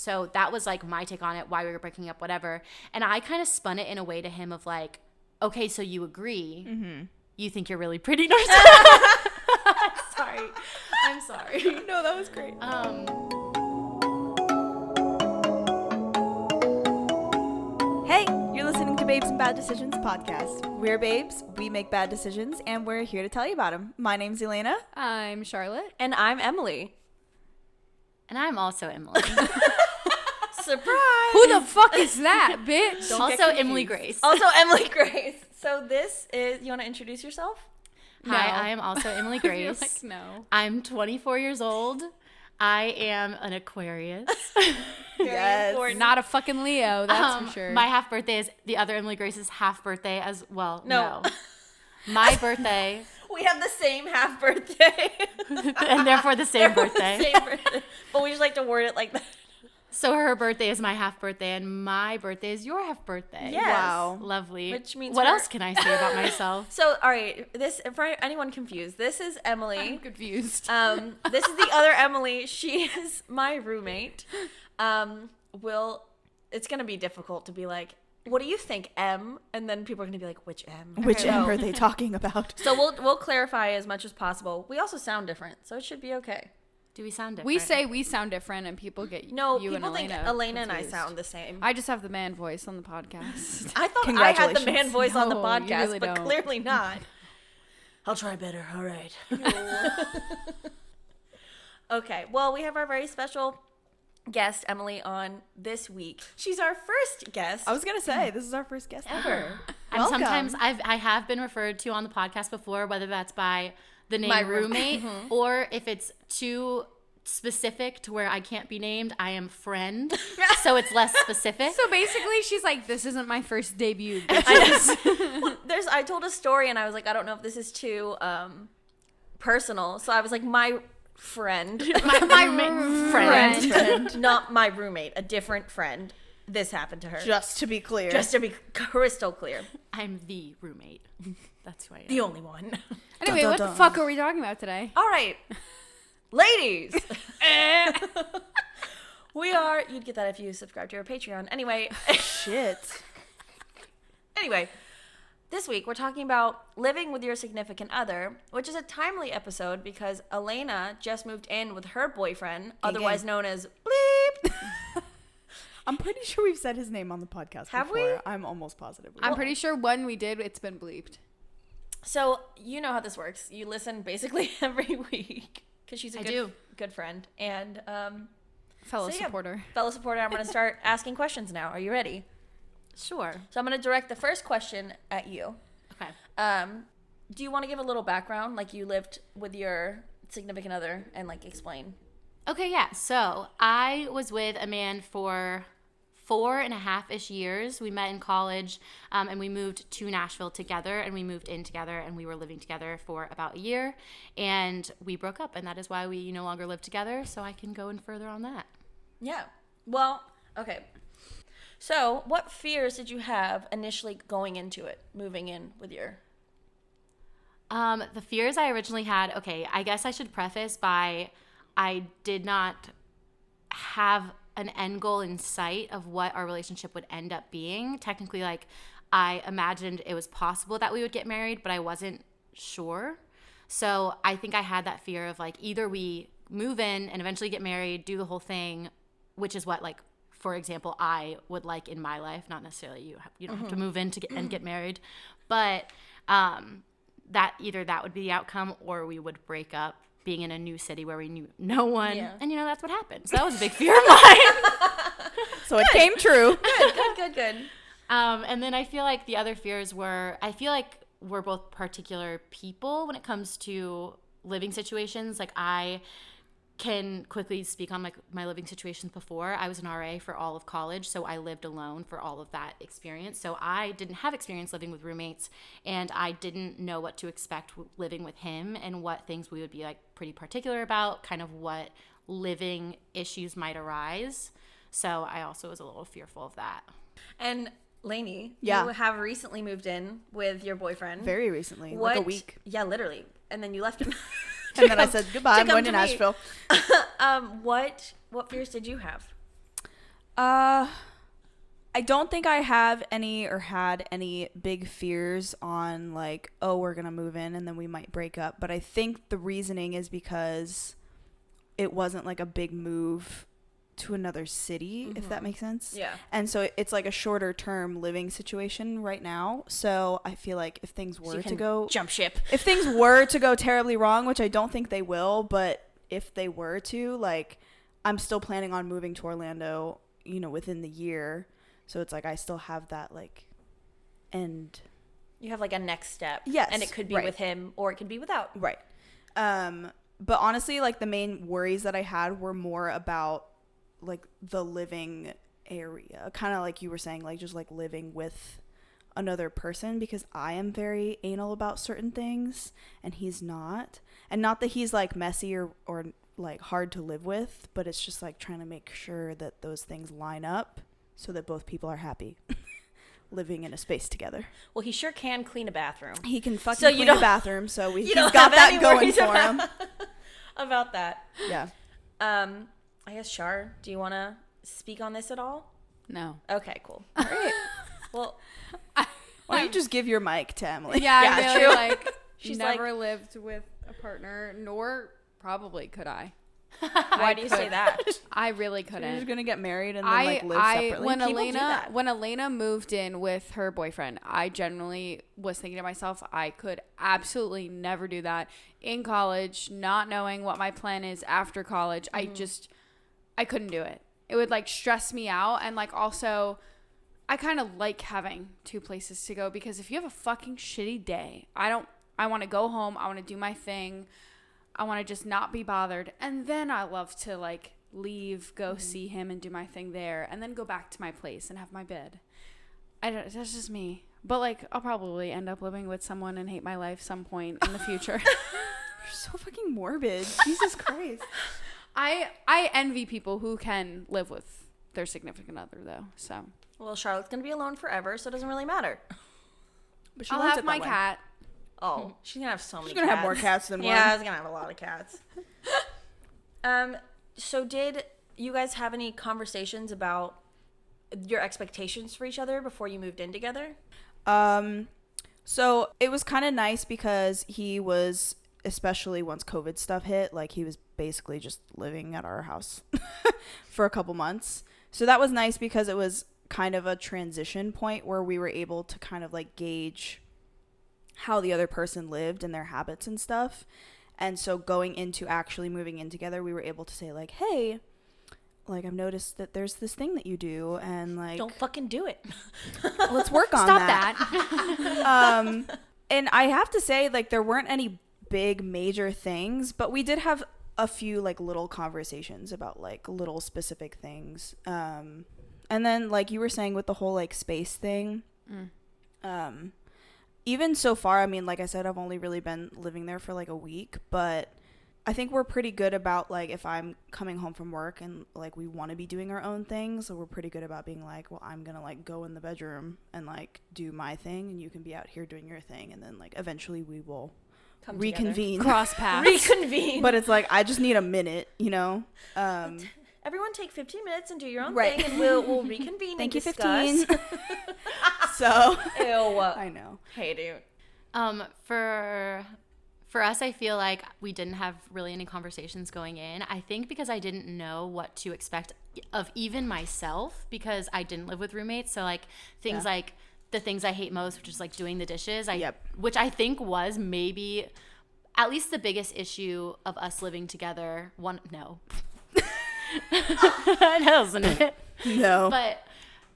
So that was like my take on it, why we were breaking up, whatever. And I kind of spun it in a way to him of like, okay, so you agree. Mm-hmm. You think you're really pretty. No, I'm sorry. No, that was great. Hey, you're listening to Babes and Bad Decisions podcast. We're babes, we make bad decisions, and we're here to tell you about them. My name's Elena. I'm Charlotte. And I'm Emily. And I'm also Emily. Surprise! Who the fuck is that, bitch? Also Emily Grace. Also Emily Grace. So this is, you want to introduce yourself? Hi, I am also Emily Grace. Like, no. I'm 24 years old. I am an Aquarius. Yes. Not a fucking Leo, that's for sure. My half birthday is the other Emily Grace's half birthday as well. No. My birthday. We have the same half birthday. And therefore the same birthday. Same birthday. But we just like to word it like that. So her birthday is my half birthday and my birthday is your half birthday. Yes. Wow. Lovely. Which means what else can I say about myself? So, all right, this, for anyone confused, this is Emily. I'm confused. This is the other Emily. She is my roommate. It's going to be difficult to be like, what do you think, M? And then people are going to be like, which M? Which Okay, M so- are they talking about? So we'll clarify as much as possible. We also sound different, so it should be okay. Do we sound different? We say we sound different and people get No, you and people think Elena Elena and I confused. sound the same. I just have the man voice on the podcast. I thought I had the Congratulations. man voice on the No, you podcast, really but don't. clearly not. I'll try better. All right. Okay. Well, we have our very special guest, Emily, on this week. She's our first guest. I was going to say, this is our first guest ever. And Welcome. sometimes I have been referred to on the podcast before, whether that's by the name My roommate or if it's too specific to where I can't be named, I am friend. So it's less specific. So basically, she's like, this isn't my first debut. I told a story and I was like, I don't know if this is too personal. So I was like, my friend. my roommate friend. Not my roommate, a different friend. This happened to her. Just to be clear. Just to be crystal clear. I'm the roommate. That's who I am. The only one. Anyway, Dun, what dun, the dun. fuck are we talking about today? All right. Ladies. We are, you'd get that if you subscribe to our Patreon. Anyway. Shit. Anyway, this week we're talking about living with your significant other, which is a timely episode because Elena just moved in with her boyfriend, otherwise known as Bleep. I'm pretty sure we've said his name on the podcast Have before. we? I'm almost positive. I'm pretty sure when we did, it's been bleeped. So you know how this works. You listen basically every week because she's a good friend and Fellow so yeah, supporter. fellow supporter. I'm going to start asking questions now. Are you ready? Sure. So I'm going to direct the first question at you. Okay. Do you want to give a little background, like you lived with your significant other, and like explain? Okay, yeah. So I was with a man for 4.5-ish years. We met in college, and we moved to Nashville together, and we moved in together, and we were living together for about a year, and we broke up, and that is why we no longer live together, so I can go in further on that. Yeah. Well, okay. So what fears did you have initially going into it, moving in with your... The fears I originally had, okay, I guess I should preface by I did not have an end goal in sight of what our relationship would end up being. Technically, like, I imagined it was possible that we would get married, but I wasn't sure. So I think I had that fear of, like, either we move in and eventually get married, do the whole thing, which is what, like, for example, I would like in my life. Not necessarily you don't have to move in to get married. But that either that would be the outcome or we would break up, being in a new city where we knew no one. Yeah. And, that's what happened. So that was a big fear of mine. So it came true. Good. And then I feel like the other fears were, I feel like we're both particular people when it comes to living situations. Like, I can quickly speak on my living situations before. I was an RA for all of college, so I lived alone for all of that experience. So I didn't have experience living with roommates, and I didn't know what to expect living with him and what things we would be like pretty particular about, kind of what living issues might arise. So I also was a little fearful of that. And Lainey, Yeah. you have recently moved in with your boyfriend. Very recently. Like a week. Yeah, literally. And then you left him. And then I said, goodbye, I'm going to Nashville. What fears did you have? I don't think I have any or had any big fears on like, oh, we're going to move in and then we might break up. But I think the reasoning is because it wasn't like a big move to another city, if that makes sense. Yeah. And so it's like a shorter term living situation right now. So I feel like if things were to go jump ship. if things were to go terribly wrong, which I don't think they will, but if they were to, like, I'm still planning on moving to Orlando, you know, within the year. So it's like I still have that like end. You have like a next step. Yes. And it could be with him or it could be without. Right. But honestly, like the main worries that I had were more about like the living area, kind of like you were saying, like just like living with another person, because I am very anal about certain things and he's not. And not that he's like messy or like hard to live with, but it's just like trying to make sure that those things line up so that both people are happy living in a space together. Well, he sure can clean a bathroom. He can fucking clean a bathroom, so he's got that going for him. About that. Yeah. I guess, Shar, do you want to speak on this at all? No. Okay, cool. All right. Well, why don't you just give your mic to Emily? Yeah, Yeah, I really true. like She's never lived with a partner, nor probably could I. why do you say that? I really You're just couldn't. gonna get married and then like live separately. When Elena moved in with her boyfriend, I genuinely was thinking to myself, I could absolutely never do that in college, not knowing what my plan is after college. I couldn't do it. It would like stress me out, and like also I kind of like having two places to go, because if you have a fucking shitty day, I want to go home, I want to do my thing. I want to just not be bothered. And then I love to like leave, go see him and do my thing there, and then go back to my place and have my bed. That's just me. But like I'll probably end up living with someone and hate my life some point in the future. You're so fucking morbid. Jesus Christ. I envy people who can live with their significant other though. So Well, Charlotte's going to be alone forever, so it doesn't really matter. But I'll wants have it my that way. cat. Oh, she's going to have so many She's gonna have more cats than one. Yeah, I was going to have a lot of cats. So did you guys have any conversations about your expectations for each other before you moved in together? So it was kind of nice because he was, especially once COVID stuff hit, like he was basically just living at our house for a couple months. So that was nice because it was kind of a transition point where we were able to kind of like gauge how the other person lived and their habits and stuff. And so going into actually moving in together, we were able to say like, hey, like I've noticed that there's this thing that you do, and like Don't fucking do it. let's work on Stop that. And I have to say, like, there weren't any big major things, but we did have a few like little conversations about like little specific things. And then like you were saying with the whole like space thing, even so far, I mean, like I said, I've only really been living there for like a week, but I think we're pretty good about like if I'm coming home from work and like we want to be doing our own things, so we're pretty good about being like, well, I'm gonna like go in the bedroom and like do my thing and you can be out here doing your thing, and then like eventually we will Come reconvene. Cross paths. Reconvene. But it's like I just need a minute, you know. Everyone take 15 minutes and do your own Right. thing, and we'll reconvene. Thank and you, discuss. 15. So Ew. I know. Hey, dude. For us, I feel like we didn't have really any conversations going in. I think because I didn't know what to expect of even myself, because I didn't live with roommates. So like things like the things I hate most, which is like doing the dishes. Which I think was maybe at least the biggest issue of us living together. No, wasn't it? No. But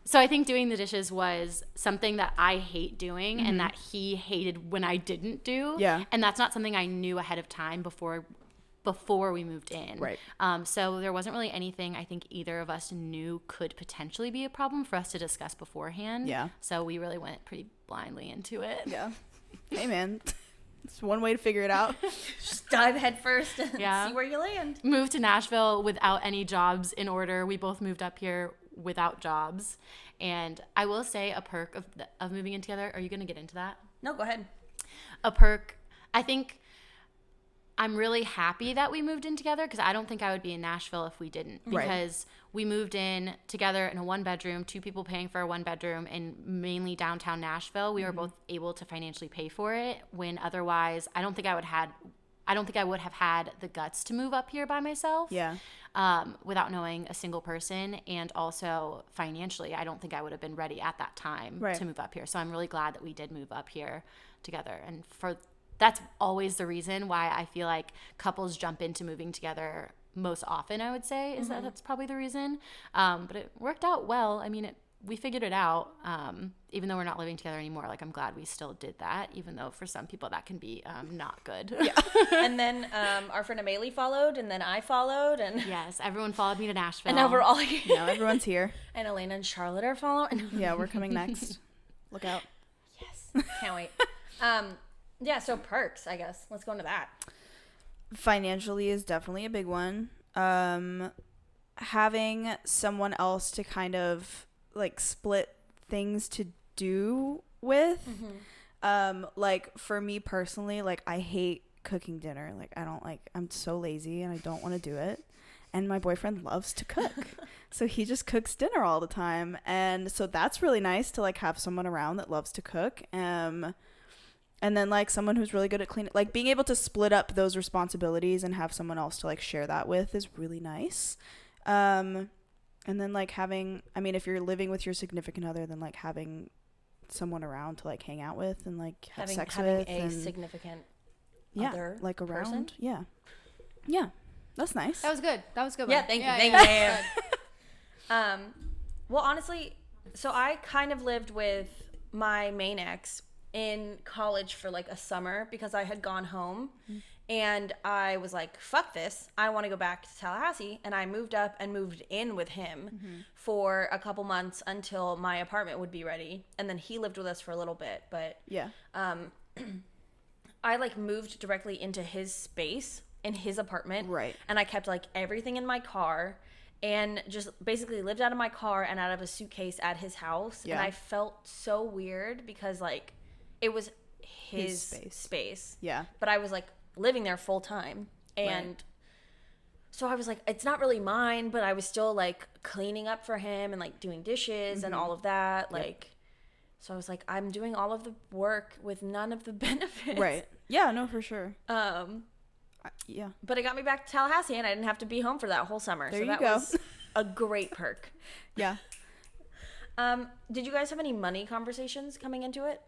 so I think doing the dishes was something that I hate doing and that he hated when I didn't do. Yeah. And that's not something I knew ahead of time before we moved in. Right. So there wasn't really anything I think either of us knew could potentially be a problem for us to discuss beforehand. Yeah. So we really went pretty blindly into it. Yeah. Hey man. It's one way to figure it out. Just dive head first and Yeah. see where you land. Moved to Nashville without any jobs in order. We both moved up here without jobs. And I will say a perk of moving in together. Are you going to get into that? No, go ahead. A perk, I think I'm really happy that we moved in together because I don't think I would be in Nashville if we didn't. Because we moved in together in a 1-bedroom, 2 people paying for a 1-bedroom in mainly downtown Nashville. We were both able to financially pay for it when otherwise I don't think I would have had the guts to move up here by myself. Yeah. Without knowing a single person, and also financially, I don't think I would have been ready at that time to move up here. So I'm really glad that we did move up here together. And that's always the reason why I feel like couples jump into moving together most often, I would say, is that's probably the reason. But it worked out well. I mean, we figured it out. Even though we're not living together anymore, like I'm glad we still did that, even though for some people that can be not good. Yeah. And then our friend Amelie followed, and then I followed, and yes, everyone followed me to Nashville. and now we're all here. Now everyone's here. And Elena and Charlotte are following. Yeah, we're coming next. Look out. Yes, can't wait. Yeah, so perks, I guess. Let's go into that. Financially is definitely a big one. Having someone else to kind of like split things to do with. Like for me personally, like I hate cooking dinner. Like I'm so lazy and I don't want to do it. And my boyfriend loves to cook. So he just cooks dinner all the time. And so that's really nice to like have someone around that loves to cook. And then like someone who's really good at cleaning, like being able to split up those responsibilities and have someone else to like share that with is really nice. And then like having, I mean, if you're living with your significant other, then like having someone around to like hang out with and like have sex with. Having a and, significant yeah, other like around. person? Yeah. Yeah. That's nice. That was good. Yeah, thank you. Well, honestly, so I kind of lived with my main ex in college for like a summer because I had gone home and I was like, fuck this. I want to go back to Tallahassee. And I moved up and moved in with him for a couple months until my apartment would be ready. And then he lived with us for a little bit. But yeah. I like moved directly into his space in his apartment. Right. And I kept like everything in my car and just basically lived out of my car and out of a suitcase at his house. Yeah. And I felt so weird because like it was his space. Yeah. But I was like living there full time. And so I was like, it's not really mine, but I was still like cleaning up for him and like doing dishes and all of that. Like, so I was like, I'm doing all of the work with none of the benefits. Right. Yeah, no, for sure. Yeah. But it got me back to Tallahassee and I didn't have to be home for that whole summer. There so you that go. was a great perk. Yeah. Did you guys have any money conversations coming into it?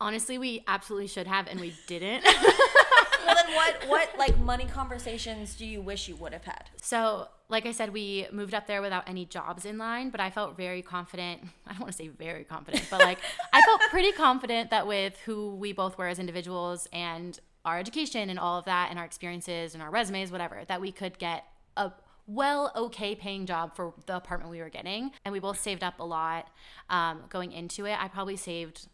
Honestly, we absolutely should have, and we didn't. Well, then what like money conversations do you wish you would have had? So, like I said, we moved up there without any jobs in line, but I felt very confident. I don't want to say very confident, but like I felt pretty confident that with who we both were as individuals and our education and all of that and our experiences and our resumes, whatever, that we could get a okay paying job for the apartment we were getting. And we both saved up a lot going into it. I probably saved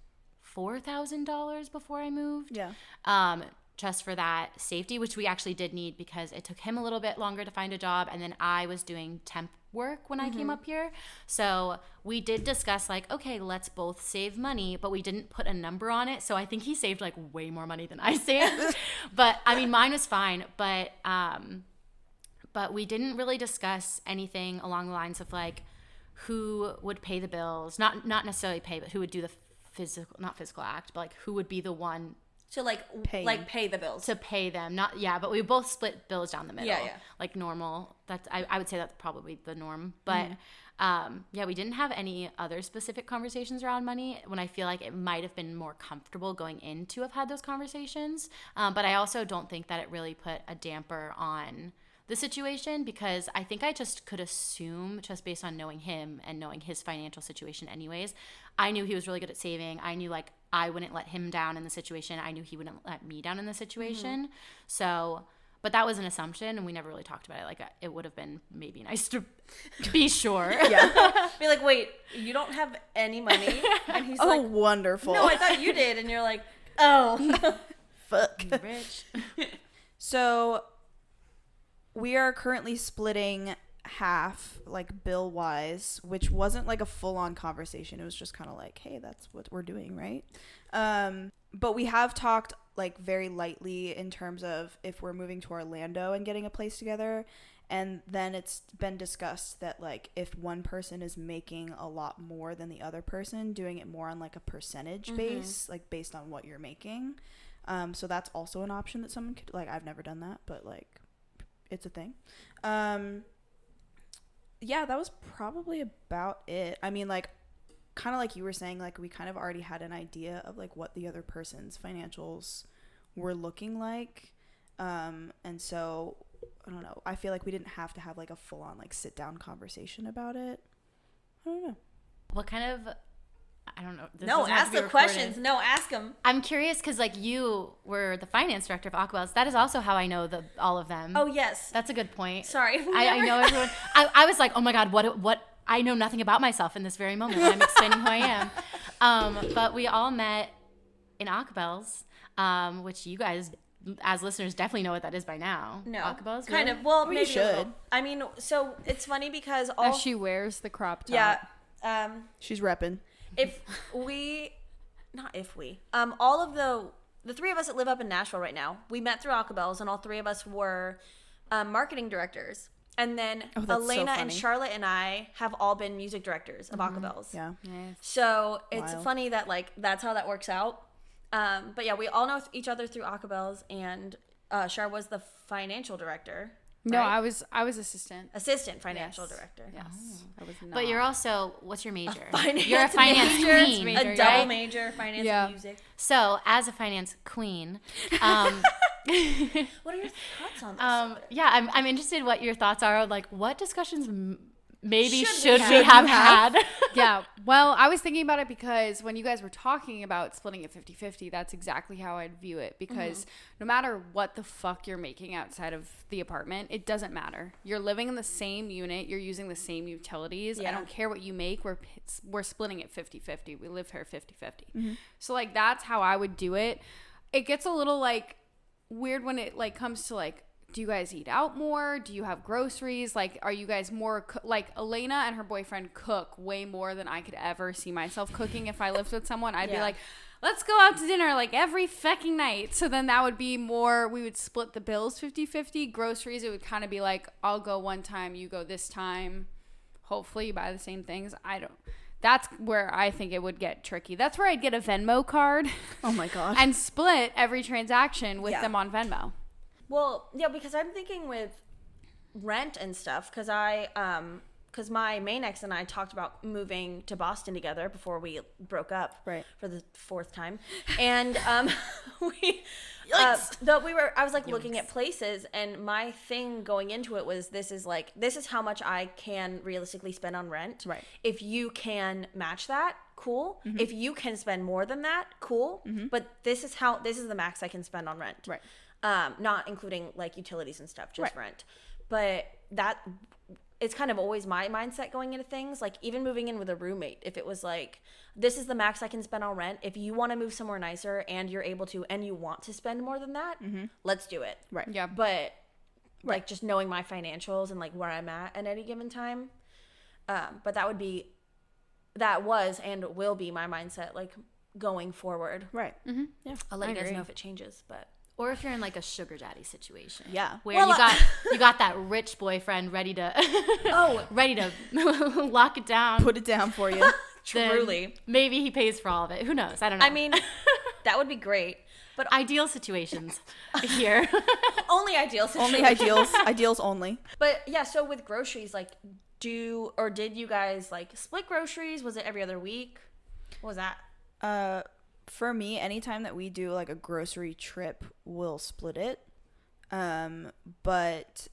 $4,000 before I moved. Yeah. Just for that safety, which we actually did need because it took him a little bit longer to find a job. And then I was doing temp work when I came up here. So we did discuss like, okay, let's both save money, but we didn't put a number on it. So I think he saved like way more money than I saved. But I mean, mine was fine. But we didn't really discuss anything along the lines of like who would pay the bills, not necessarily pay, but who would do the not physical act, but like who would be the one to like pay the bills, to pay them. Not but we both split bills down the middle. Yeah. Like normal. That's I would say that's probably the norm. But we didn't have any other specific conversations around money when I feel like it might have been more comfortable going in to have had those conversations. But I also don't think that it really put a damper on the situation because I think I just could assume, just based on knowing him and knowing his financial situation anyways, I knew he was really good at saving. I knew like I wouldn't let him down in the situation. I knew he wouldn't let me down in the situation. So, but that was an assumption and we never really talked about it. Like it would have been maybe nice to be sure. Yeah. Be like, wait, you don't have any money? And he's like, wonderful. No, I thought you did. And you're like, oh. Fuck. Rich. So we are currently splitting half, like bill wise, which wasn't like a full on conversation. It was just kind of like, hey, that's what we're doing, right? but we have talked like very lightly in terms of if we're moving to Orlando and getting a place together. And then it's been discussed that like if one person is making a lot more than the other person, doing it more on like a percentage base, like based on what you're making. So that's also an option that someone could, like, I've never done that, but like it's a thing. Yeah, that was probably about it. I mean, like, kind of like you were saying, like we kind of already had an idea of like what the other person's financials were looking like. And so I don't know. I feel like we didn't have to have like a full on like sit down conversation about it. I don't know. What kind of, I don't know. This No, doesn't have ask to be the recorded. questions. No, ask them. I'm curious because like you were the finance director of Aquabells. That is also how I know all of them. Oh, yes. That's a good point. Sorry. I know everyone. I was like, oh my God, what? I know nothing about myself in this very moment when I'm explaining who I am. But we all met in Aquabells, which you guys, as listeners, definitely know what that is by now. No. Aquabells? Kind really? of. Well, Well, you maybe a little. should. I mean, so it's funny because As she wears the crop top. Yeah. She's repping. All of the three of us that live up in Nashville right now, we met through Aquabells, and all three of us were marketing directors. And then Oh, that's so Elena and funny. Charlotte and I have all been music directors of Aquabells. Yeah. Yes. So it's Wild. funny that like that's how that works out. But yeah, we all know each other through Aquabells, and Char was the financial director. No, right? I was assistant. Assistant financial Yes. director. Yes. I was not. But you're also, what's your major? Finance You're a finance major. queen. Major, A double right? major, finance Yeah. and music. So, as a finance queen, What are your thoughts on this? yeah, I'm interested what your thoughts are. Like, what discussions maybe Should we should we have had? Yeah. Well, I was thinking about it because when you guys were talking about splitting it 50-50, that's exactly how I'd view it. Because no matter what the fuck you're making outside of the apartment, it doesn't matter. You're living in the same unit. You're using the same utilities. Yeah. I don't care what you make. We're splitting it 50-50. We live here 50-50. So, like, that's how I would do it. It gets a little, like, weird when it, like, comes to, like, do you guys eat out more? Do you have groceries? Like, are you guys more like Elena and her boyfriend cook way more than I could ever see myself cooking if I lived with someone? I'd be Yeah. like, let's go out to dinner like every fucking night. So then that would be more, we would split the bills 50-50. Groceries, it would kind of be like, I'll go one time, you go this time. Hopefully you buy the same things. That's where I think it would get tricky. That's where I'd get a Venmo card Oh my God. and split every transaction with Yeah. them on Venmo. Well, yeah, because I'm thinking with rent and stuff, because my main ex and I talked about moving to Boston together before we broke up, Right. for the fourth time, and we, I was like looking at places, and my thing going into it was this is how much I can realistically spend on rent. Right. If you can match that, cool. If you can spend more than that, cool. But this is the max I can spend on rent. Right. Not including like utilities and stuff, just Right. rent. But it's kind of always my mindset going into things. Like even moving in with a roommate, if it was like, this is the max I can spend on rent. If you want to move somewhere nicer and you're able to, and you want to spend more than that, let's do it. Right. Yeah. But like just knowing my financials and like where I'm at any given time. But that was and will be my mindset like going forward. Right. Yeah. I'll let I you guys agree. know if it changes, but. Or if you're in like a sugar daddy situation. Yeah. Where Well, you got that rich boyfriend ready to ready to lock it down. Put it down for you. then Truly. Maybe he pays for all of it. Who knows? I don't know. I mean, that would be great. But ideal situations here. only ideal situation. Only ideals. Ideals only. But yeah, so with groceries, like did you guys like split groceries? Was it every other week? What was that? For me, anytime that we do like a grocery trip, we'll split it. But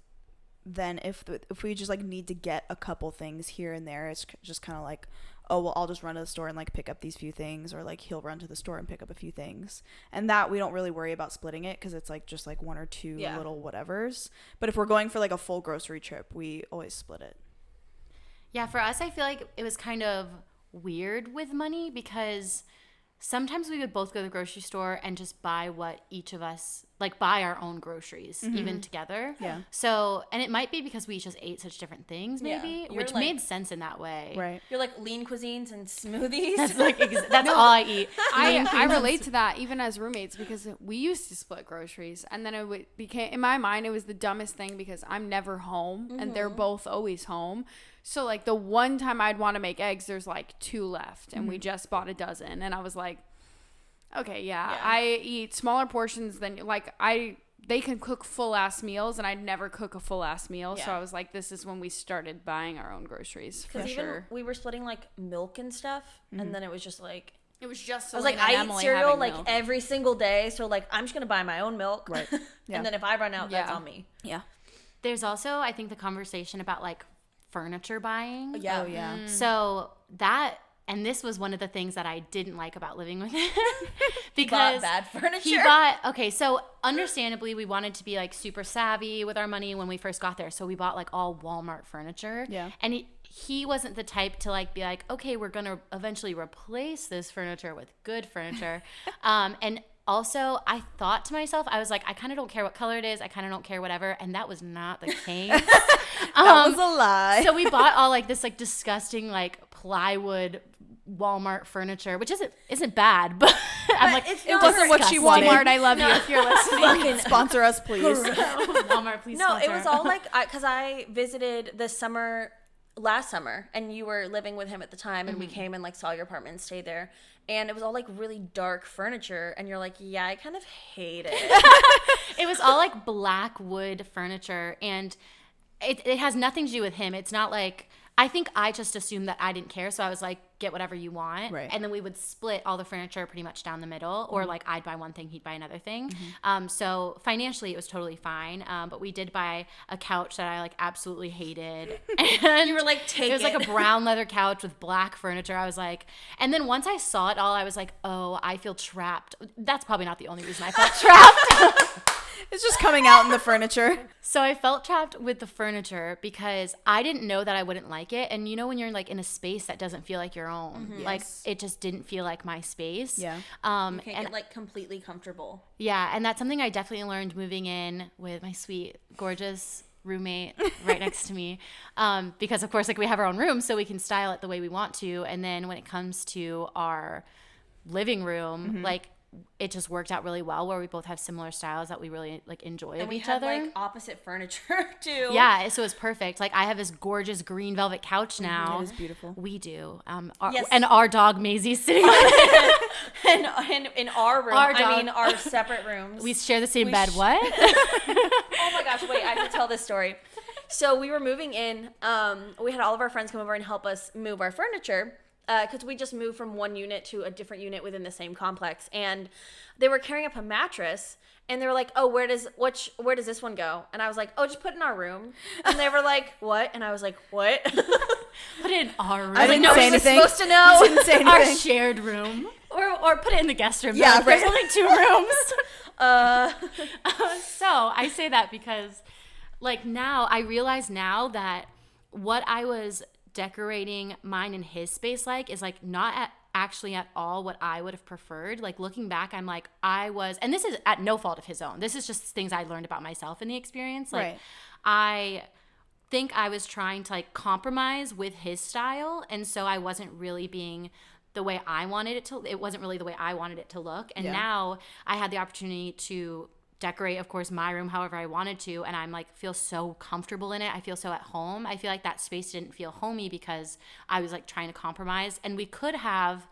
then if we just like need to get a couple things here and there, it's just kind of like, oh well, I'll just run to the store and like pick up these few things, or like he'll run to the store and pick up a few things, and that we don't really worry about splitting it because it's like just like one or two little whatevers. But if we're going for like a full grocery trip, we always split it. Yeah, for us, I feel like it was kind of weird with money because sometimes we would both go to the grocery store and just buy what each of us like buy our own groceries even together. Yeah. So, and it might be because we just ate such different things Yeah. maybe, You're which like- made sense in that way. Right. You're like lean cuisines and smoothies. That's like, that's all I eat. I relate to that even as roommates because we used to split groceries, and then became, in my mind, it was the dumbest thing because I'm never home and they're both always home. So like the one time I'd want to make eggs, there's like 2 left and we just bought a dozen, and I was like, okay, yeah. I eat smaller portions than like they can cook full ass meals and I'd never cook a full ass meal. So Yeah. I was like, this is when we started buying our own groceries for Because even sure. we were splitting like milk and stuff, and then it was just like It was just I was like, I eat cereal like every single day, so like I'm just gonna buy my own milk, Right. Yeah. and then if I run out, that's Yeah. on me. Yeah. There's also, I think, the conversation about like furniture buying. Yeah. Oh yeah. So that, and this was one of the things that I didn't like about living with him Bought because bad furniture. he bought, okay, so understandably, we wanted to be like super savvy with our money when we first got there. So we bought like all Walmart furniture. Yeah. And he wasn't the type to like be like, okay, we're going to eventually replace this furniture with good furniture. And also, I thought to myself, I was like, I kind of don't care what color it is. I kind of don't care whatever. And that was not the case. That was a lie. So we bought all like this like disgusting like plywood Walmart furniture, which isn't bad, but I'm like, it wasn't what she disgusting. wanted. Walmart, I love you if you're listening. Sponsor us, please. Walmart, please. No, it sponsor. was all like because I visited this summer, last summer, and you were living with him at the time, and we came and like saw your apartment and stayed there, and it was all like really dark furniture, and you're like, yeah, I kind of hate it. It was all like black wood furniture, and it has nothing to do with him. It's not like, I think I just assumed that I didn't care, so I was like, get whatever you want. Right. And then we would split all the furniture pretty much down the middle, or like I'd buy one thing, he'd buy another thing. So financially it was totally fine, but we did buy a couch that I like absolutely hated. And You were like, take it was it. like a brown leather couch with black furniture. I was like, and then once I saw it all, I was like, oh, I feel trapped. That's probably not the only reason I felt trapped. It's just coming out in the furniture. So I felt trapped with the furniture because I didn't know that I wouldn't like it. And you know when you're like in a space that doesn't feel like your own, like Yes. it just didn't feel like my space. Yeah. You can't And get like completely comfortable. yeah, and that's something I definitely learned moving in with my sweet, gorgeous roommate right next to me. Because of course, like we have our own room, so we can style it the way we want to. And then when it comes to our living room, like it just worked out really well where we both have similar styles that we really like enjoy And of we each had other. like opposite furniture too. Yeah, so it was perfect. Like I have this gorgeous green velvet couch now. It is beautiful. We do. Yes. And our dog Maisie's sitting on it. And in our room, Our I dog. mean our separate rooms. We share the same We bed. sh- What? Oh my gosh, wait, I have to tell this story. So we were moving in. We had all of our friends come over and help us move our furniture because we just moved from one unit to a different unit within the same complex. And they were carrying up a mattress, and they were like, "Oh, where does this one go?" And I was like, "Oh, just put it in our room." And they were like, "What?" And I was like, "What?" Put it in our room. I didn't No, say he was anything. supposed to know. Didn't say Our anything. shared room. Or put it in the guest room. Yeah, Yeah, there's right. only 2 rooms. Uh, So I say that because, like, now I realize now that what I was decorating mine and his space like is like not actually at all what I would have preferred. Like looking back, I'm like and this is at no fault of his own. This is just things I learned about myself in the experience. Like Right. I think I was trying to like compromise with his style, and so I wasn't really being the way I wanted it to. It wasn't really the way I wanted it to look. And Yeah. now I had the opportunity to decorate, of course, my room however I wanted to, and I'm like feel so comfortable in it. I feel so at home. I feel like that space didn't feel homey because I was like trying to compromise, and we could have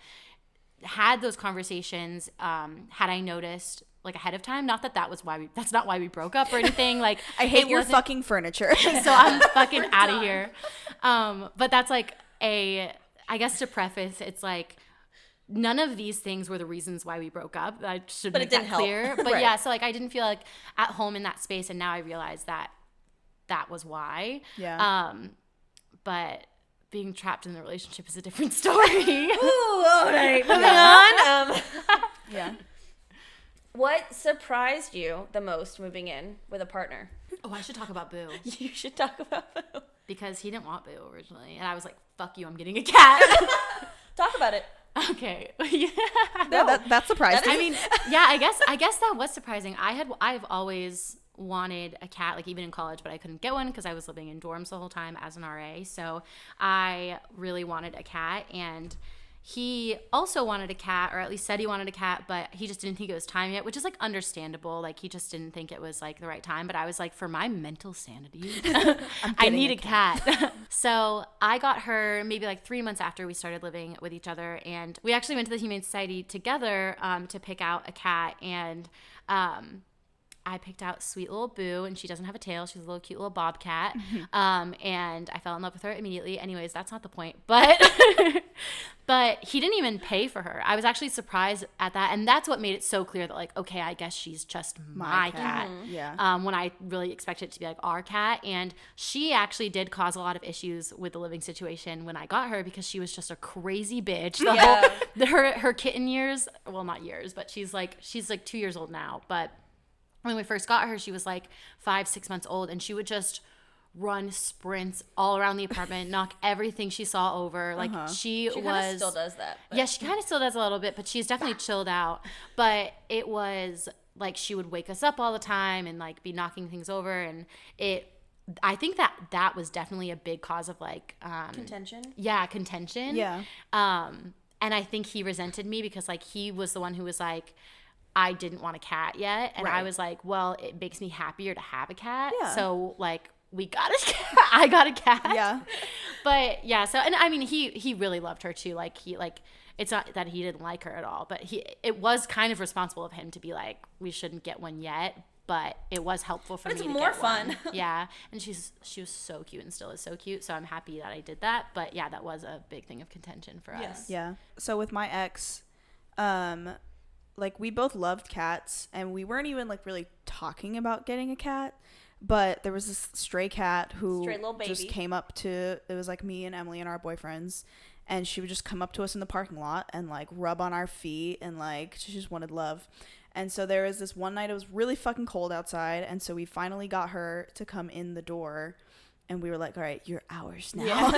had those conversations had I noticed like ahead of time. Not that that's not why we broke up or anything. Like I hate it your wasn't- fucking furniture. so I'm fucking out of here. But that's like I guess to preface, it's like none of these things were the reasons why we broke up. I should But make it didn't that help. clear. But Right. yeah, so like I didn't feel like at home in that space, and now I realize that that was why. Yeah. But being trapped in the relationship is a different story. ooh, all right, moving on. Yeah. What surprised you the most moving in with a partner? Oh, I should talk about Boo You should talk about because he didn't want Boo originally, and I was like, "Fuck you, I'm getting a cat." Talk about it. Okay. Yeah. No, that's surprising. I mean, yeah, I guess that was surprising. I've always wanted a cat, like even in college, but I couldn't get one because I was living in dorms the whole time as an RA. So I really wanted a cat, and he also wanted a cat, or at least said he wanted a cat, but he just didn't think it was time yet, which is like understandable. Like he just didn't think it was like the right time. But I was like, for my mental sanity, I need a cat. So I got her maybe like 3 months after we started living with each other, and we actually went to the Humane Society together to pick out a cat, and I picked out sweet little Boo, and she doesn't have a tail. She's a little cute little bobcat. And I fell in love with her immediately. Anyways, that's not the point. But but he didn't even pay for her. I was actually surprised at that. And that's what made it so clear that, like, okay, I guess she's just my cat. Yeah. When I really expected it to be like our cat. And she actually did cause a lot of issues with the living situation when I got her, because she was just a crazy bitch. Her kitten years, well, not years, but she's like 2 years old now. But when we first got her, she was like 5-6 months old, and she would just run sprints all around the apartment, knock everything she saw over. Like she kind of still does that. Yeah, she kind of still does a little bit, but she's definitely chilled out. But it was like she would wake us up all the time and like be knocking things over, and I think that was definitely a big cause of like Contention. Yeah, contention. Yeah. And I think he resented me because like he was the one who was like, I didn't want a cat yet. And I was like, well, it makes me happier to have a cat. Yeah. So like we got a cat. I got a cat. Yeah. But yeah, so, and I mean, he really loved her too. Like it's not that he didn't like her at all, but it was kind of responsible of him to be like, we shouldn't get one yet. But it was helpful for me to get one. It's more fun. Yeah. And she was so cute and still is so cute. So I'm happy that I did that. But yeah, that was a big thing of contention for us. Yeah. So with my ex, like we both loved cats, and we weren't even like really talking about getting a cat, but there was this stray cat who just came up to, it was like me and Emily and our boyfriends, and she would just come up to us in the parking lot and like rub on our feet, and like she just wanted love. And so there was this one night, it was really fucking cold outside, and so we finally got her to come in the door, and we were like, all right, you're ours now.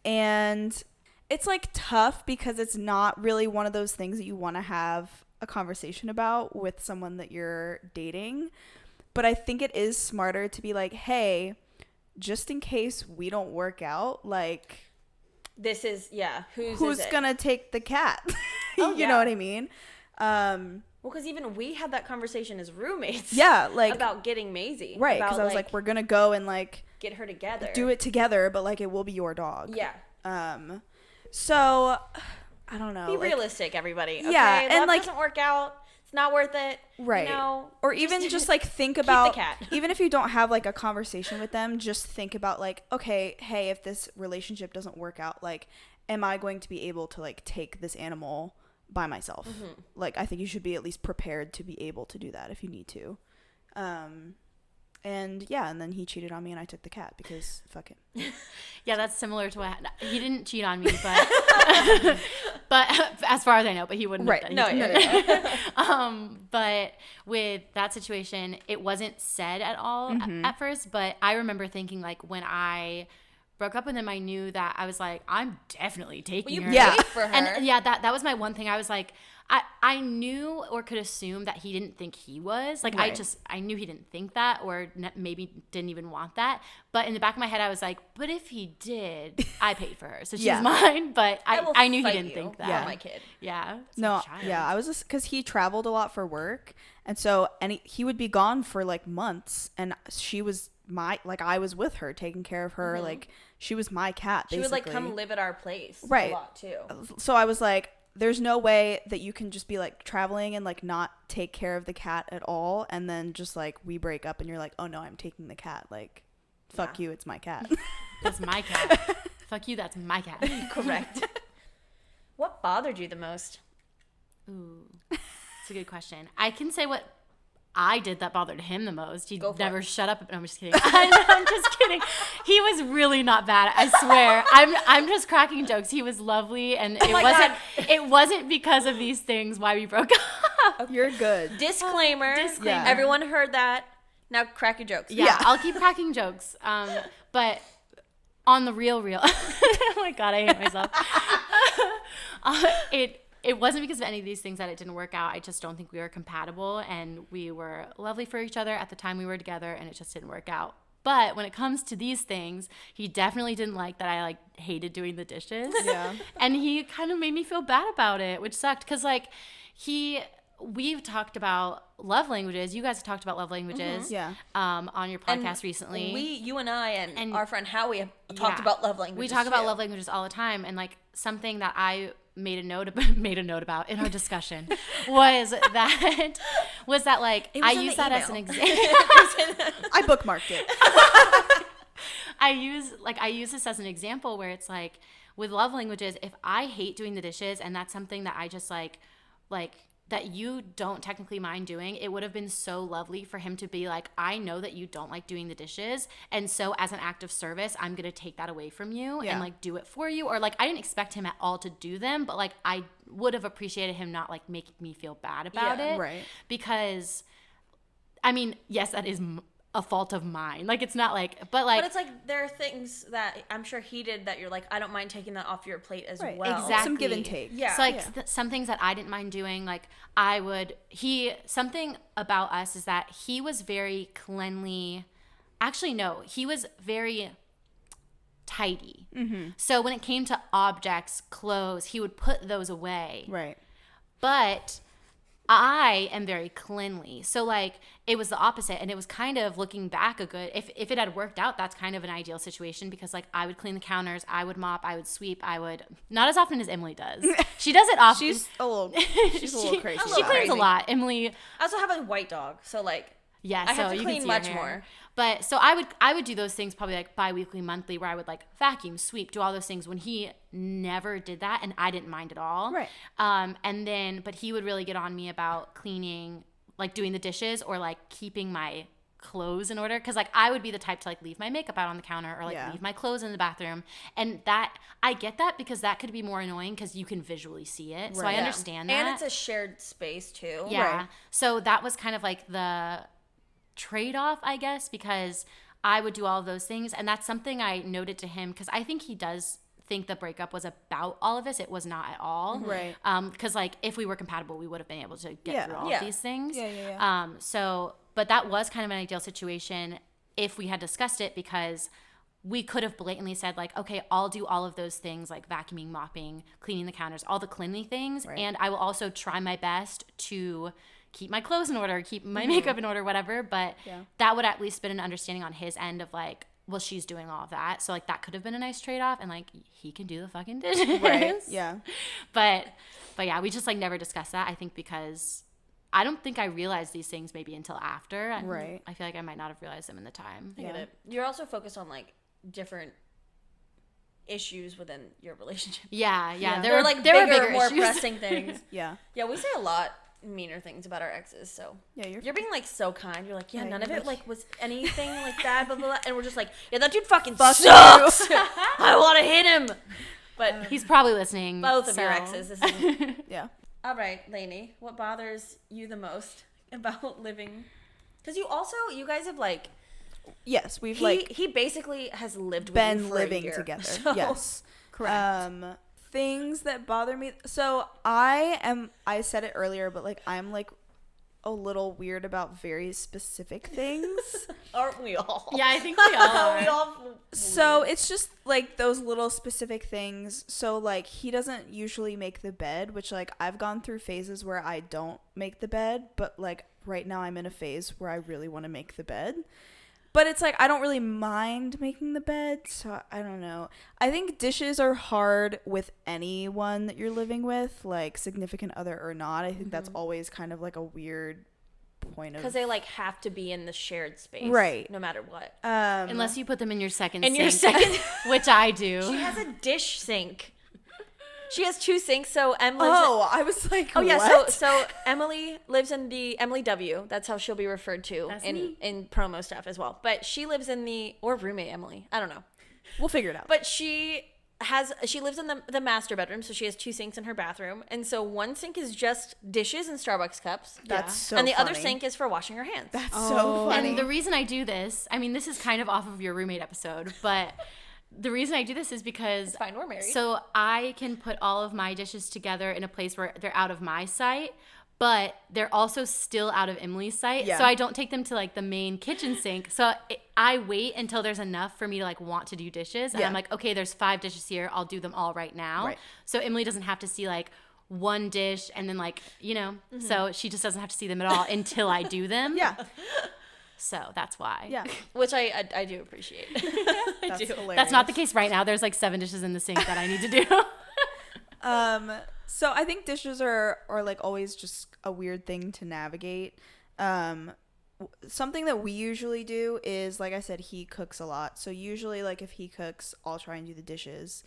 And it's like tough because it's not really one of those things that you want to have a conversation about with someone that you're dating. But I think it is smarter to be like, hey, just in case we don't work out, like, this is, who's gonna take the cat? You know what I mean? Well, because even we had that conversation as roommates. Yeah, like about getting Maisie. Right, because I was like, we're gonna go and like get her together. Do it together, but like it will be your dog. Yeah. So I don't know. Be realistic, everybody. Okay? Yeah, and Love like doesn't work out. It's not worth it. Right. You know, or even just like think about the cat. Even if you don't have like a conversation with them, just think about like, okay, hey, if this relationship doesn't work out, like, am I going to be able to like take this animal by myself? Like, I think you should be at least prepared to be able to do that if you need to. And yeah, and then he cheated on me, and I took the cat because fuck him. Yeah, that's similar to what he didn't cheat on me, but but as far as I know, but he wouldn't. Right? Have No. But with that situation, it wasn't said at all at first. But I remember thinking like when I broke up with him, I knew that I was like, I'm definitely taking her. Yeah. Paid for her. And yeah, that was my one thing. I was like, I knew or could assume that he didn't think he was. Like, right. I knew he didn't think that, or maybe didn't even want that. But in the back of my head, I was like, but if he did, I paid for her. So she's mine. But I knew he didn't think that. Yeah. My kid. Yeah. No, yeah, I was just, because he traveled a lot for work. And so, he would be gone for like months. And she was I was with her, taking care of her. Like, she was my cat, basically. She would like come live at our place right. a lot too. So I was like, there's no way that you can just be like traveling and like not take care of the cat at all, and then just like we break up and you're like, oh no, I'm taking the cat. Like, fuck you, it's my cat. That's my cat. Fuck you, that's my cat. Correct. What bothered you the most? Ooh, that's a good question. I can say what I did that bothered him the most. He never shut up. No, I'm just kidding. I'm just kidding. He was really not bad. I swear. I'm just cracking jokes. He was lovely, and it wasn't because of these things why we broke up. You're good. Disclaimer. Yeah. Everyone heard that. Now crack your jokes. Yeah, I'll keep cracking jokes. But on the real. Oh my God, I hate myself. It wasn't because of any of these things that it didn't work out. I just don't think we were compatible, and we were lovely for each other at the time we were together, and it just didn't work out. But when it comes to these things, he definitely didn't like that I like hated doing the dishes. Yeah. And he kind of made me feel bad about it, which sucked because like we've talked about love languages. You guys have talked about love languages on your podcast recently. You and I and our friend Howie have talked about love languages. We talk about love languages all the time, and like something that I made a note about in our discussion was that like I use that as an example. I bookmarked it. I use this as an example where it's like with love languages, if I hate doing the dishes and that's something that I just like that you don't technically mind doing, it would have been so lovely for him to be like, I know that you don't like doing the dishes, and so as an act of service, I'm gonna take that away from you and like do it for you. Or like I didn't expect him at all to do them, but like I would have appreciated him not like making me feel bad about it. Right. Because I mean, yes, that is a fault of mine. Like it's not like, but it's like there are things that I'm sure he did that you're like, I don't mind taking that off your plate as well. Exactly. Some give and take. Yeah. So like some things that I didn't mind doing, like something about us is that he was very cleanly. Actually, no, he was very tidy. Mm-hmm. So when it came to objects, clothes, he would put those away. Right. But I am very cleanly. So like it was the opposite, and it was kind of looking back if it had worked out, that's kind of an ideal situation because like I would clean the counters, I would mop, I would sweep, I would not as often as Emily does. She does it often. She's a little crazy. She cleans a lot. Emily. I also have a white dog, so like yeah, I have to clean much more. But so I would do those things probably like bi-weekly, monthly, where I would like vacuum, sweep, do all those things when he never did that, and I didn't mind at all. Right. But he would really get on me about cleaning, like doing the dishes or like keeping my clothes in order, because like I would be the type to like leave my makeup out on the counter or like leave my clothes in the bathroom, and that I get that because that could be more annoying because you can visually see it. Right. So I understand that, and it's a shared space too. Yeah. Right. So that was kind of like the trade-off, I guess, because I would do all of those things, and that's something I noted to him because I think he does think the breakup was about all of this. It was not at all. Right. Because like if we were compatible, we would have been able to get through all of these things. Yeah. But that was kind of an ideal situation if we had discussed it, because we could have blatantly said like, okay, I'll do all of those things like vacuuming, mopping, cleaning the counters, all the cleanly things, and I will also try my best to keep my clothes in order, keep my makeup in order, whatever. But that would at least been an understanding on his end of like, well, she's doing all of that. So like that could have been a nice trade-off, and like he can do the fucking dishes. Right. Yeah. But yeah, we just like never discussed that. I think because I don't think I realized these things maybe until after. Right. I feel like I might not have realized them in the time. I get it. You're also focused on like different issues within your relationship. Yeah. There were like bigger, more pressing things. Yeah. Yeah, we say a lot meaner things about our exes, so you're being like so kind. You're like, none of it like was anything like that, blah blah blah, and we're just like, that dude fucking sucks. I want to hit him, but he's probably listening. Both of your exes. This is Yeah. All right, Lainey, what bothers you the most about living? Because you guys have like, yes, we've he basically has lived with been you for living a year, together. so. Yes, correct. Things that bother me. So I said it earlier, but like I'm like a little weird about very specific things. Aren't we all? Yeah, I think we all. We all. So it's just like those little specific things. So like he doesn't usually make the bed, which like I've gone through phases where I don't make the bed, but like right now I'm in a phase where I really want to make the bed. But it's like I don't really mind making the bed, so I don't know. I think dishes are hard with anyone that you're living with, like significant other or not. I think that's always kind of like a weird point of, because they like have to be in the shared space, right? No matter what, unless you put them in your second sink, which I do. She has a dish sink. She has two sinks, so Emily. Oh, I was like, oh yeah, what? so Emily lives in the Emily W. That's how she'll be referred to in promo stuff as well. But she lives in or roommate Emily. I don't know. We'll figure it out. But she lives in the master bedroom, so she has two sinks in her bathroom, and so one sink is just dishes and Starbucks cups. That's so and the funny. other sink is for washing her hands. That's so funny. And the reason I do this, I mean, this is kind of off of your roommate episode, but the reason I do this is because It's fine, we're married. so I can put all of my dishes together in a place where they're out of my sight, but they're also still out of Emily's sight. Yeah. So I don't take them to like the main kitchen sink. So I wait until there's enough for me to like want to do dishes. And Yeah. I'm like, okay, there's 5 dishes here. I'll do them all right now. Right. So Emily doesn't have to see like one dish and then like, so she just doesn't have to see them at all until I do them. Yeah. So that's why. Yeah. Which I do appreciate. That's hilarious. That's not the case right now. There's like 7 dishes in the sink that I need to do. So I think dishes are like always just a weird thing to navigate. Something that we usually do is, like I said, he cooks a lot. So usually, like, if he cooks, I'll try and do the dishes.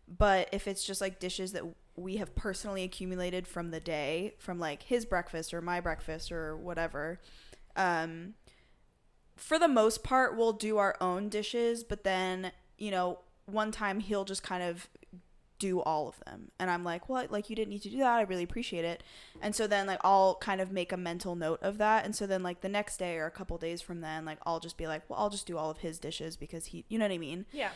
But if it's just like dishes that we have personally accumulated from the day, from like his breakfast or my breakfast or whatever, for the most part, we'll do our own dishes. But then, one time he'll just kind of do all of them, and I'm like, well, like, you didn't need to do that, I really appreciate it. And so then, like, I'll kind of make a mental note of that, and so then, like, the next day or a couple days from then, like, I'll just be like, well, I'll just do all of his dishes because he, you know what I mean? Yeah.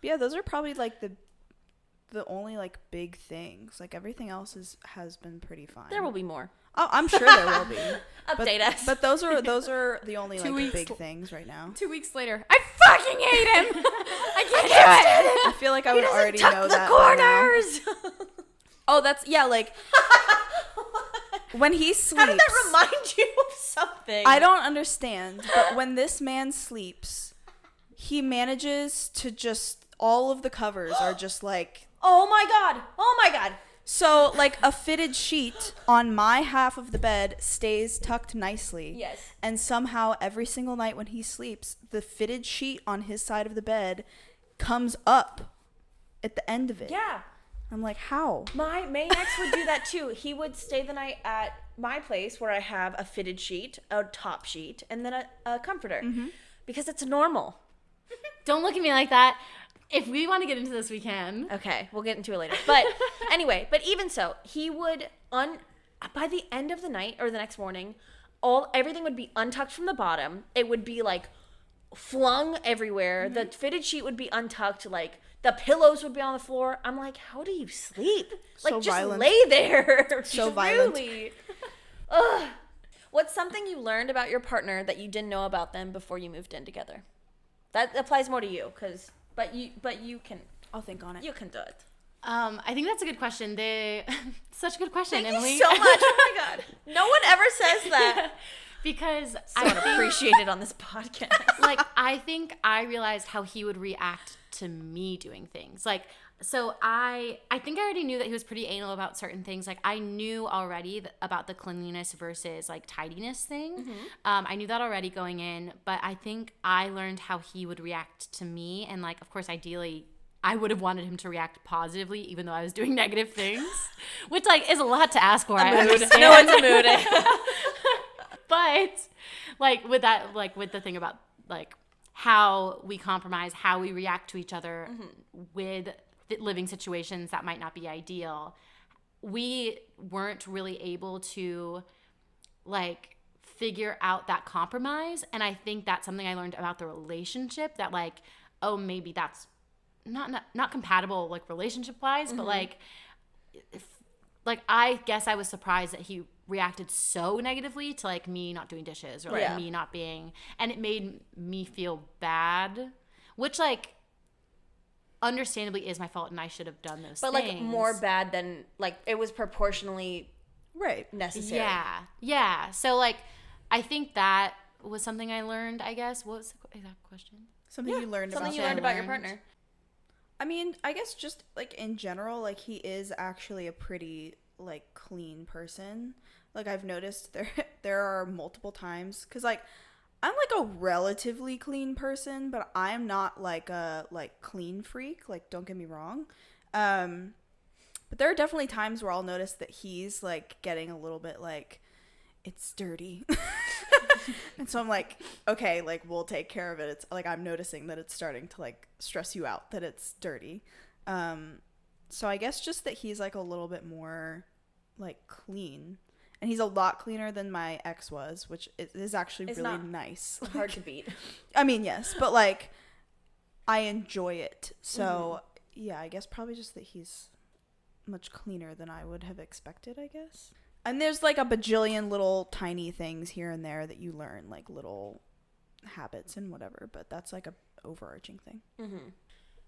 Yeah, those are probably like the only like big things. Like, everything else has been pretty fine. There will be more. Oh, I'm sure there will be. Update us. But those are the only 2 like weeks big things right now. 2 weeks later, I fucking hate him. I can't do it. I feel like I would already Tuck know the that by now. corners. Oh, that's, yeah, like, when he sleeps. How did that remind you of something? I don't understand, but when this man sleeps, he manages to just, all of the covers are just like, Oh my god. Oh my god. so like a fitted sheet on my half of the bed stays tucked nicely. Yes. And somehow every single night when he sleeps, the fitted sheet on his side of the bed comes up at the end of it. Yeah. I'm like, how? My main ex would do that too. He would stay the night at my place where I have a fitted sheet, a top sheet, and then a comforter. Because it's normal. Don't look at me like that. If we want to get into this, we can. Okay, we'll get into it later. But anyway, but even so, he would by the end of the night or the next morning, everything would be untucked from the bottom. It would be like flung everywhere. The fitted sheet would be untucked, like the pillows would be on the floor. I'm like, how do you sleep? Like, So just violent. lay there. So violent. Truly. Ugh. What's something you learned about your partner that you didn't know about them before you moved in together? That applies more to you, but you can I'll think on it. do it. I think that's a good question. Such a good question, Thank Emily. you so much. Oh my god. No one ever says that. Because So I think, unappreciated on this podcast. like, I think I realized how he would react to me doing things. Like, so I think I already knew that he was pretty anal about certain things. Like, I knew already about the cleanliness versus like tidiness thing. I knew that already going in, but I think I learned how he would react to me. And like, of course, ideally, I would have wanted him to react positively, even though I was doing negative things, which like is a lot to ask for. I understand. No, it's a mood. But like with that, like with the thing about like how we compromise, how we react to each other with living situations that might not be ideal, we weren't really able to like figure out that compromise. And I think that's something I learned about the relationship, that like, oh, maybe that's not compatible like relationship wise, but like I guess I was surprised that he reacted so negatively to like me not doing dishes or like Yeah. me not being, and it made me feel bad, which like understandably is my fault and I should have done those But things. like more bad than like it was proportionally Right. necessary. Yeah. So like I think that was something I learned, I guess. What was the exact question? Something you learned Something about you them. learned about your partner. I mean, I guess just like in general, like he is actually a pretty like clean person. Like I've noticed there are multiple times, because like I'm like a relatively clean person, but I'm not like a like clean freak. Like, don't get me wrong. But there are definitely times where I'll notice that he's like getting a little bit like, it's dirty. And so I'm like, okay, like we'll take care of it. It's like I'm noticing that it's starting to like stress you out that it's dirty. So I guess just that he's like a little bit more like clean, and he's a lot cleaner than my ex was, which is actually It's really not nice. Hard to beat. I mean, yes, but like I enjoy it. So yeah, I guess probably just that he's much cleaner than I would have expected, I guess. And there's like a bajillion little tiny things here and there that you learn, like little habits and whatever, but that's like a overarching thing.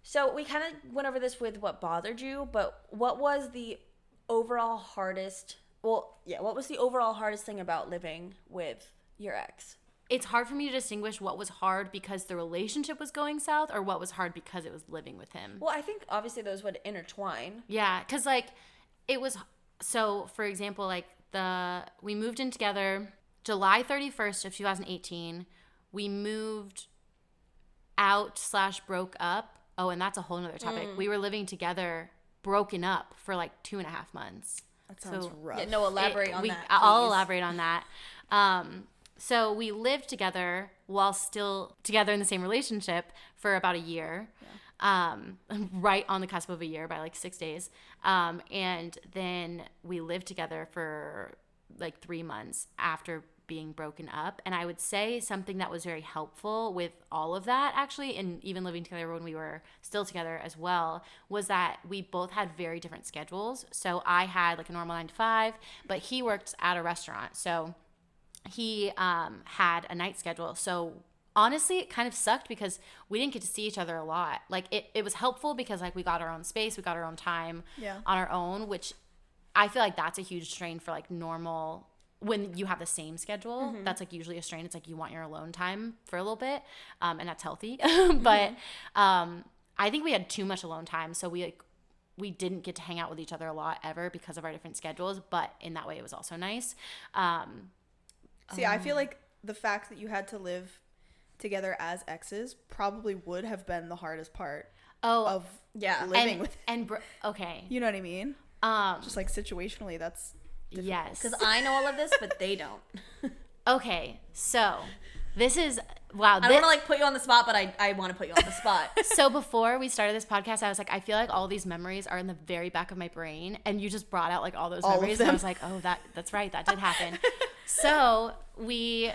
So we kind of went over this with what bothered you, but what was the overall hardest, what was the overall hardest thing about living with your ex? It's hard for me to distinguish what was hard because the relationship was going south or what was hard because it was living with him. Well, I think obviously those would intertwine. Yeah, because like it was, so for example, like we moved in together July 31st of 2018. We moved out / broke up. Oh, and that's a whole nother topic. We were living together, broken up for like 2.5 months. That sounds rough. Yeah, no, elaborate on that. I'll please. elaborate on that. So we lived together while still together in the same relationship for about a year. Right on the cusp of a year by like 6 days. And then we lived together for like 3 months after being broken up. And I would say something that was very helpful with all of that, actually, and even living together when we were still together as well, was that we both had very different schedules. So I had like a normal 9 to 5, but he worked at a restaurant. So he had a night schedule. So honestly, it kind of sucked because we didn't get to see each other a lot. Like it was helpful because like we got our own space, we got our own time on our own, which I feel like that's a huge strain for like normal, when you have the same schedule. That's like usually a strain. It's like you want your alone time for a little bit, and that's healthy. But I think we had too much alone time, so we didn't get to hang out with each other a lot ever because of our different schedules. But in that way, it was also nice. See, I feel like the fact that you had to live together as exes probably would have been the hardest part of living with. Okay, you know what I mean? Just like situationally, that's difficult. Yes, Because I know all of this, but they don't. Okay, so this is wow. I don't want to like put you on the spot, but I want to put you on the spot. So before we started this podcast, I was like, I feel like all these memories are in the very back of my brain, and you just brought out like all those memories, and I was like, oh, that's right, that did happen. So we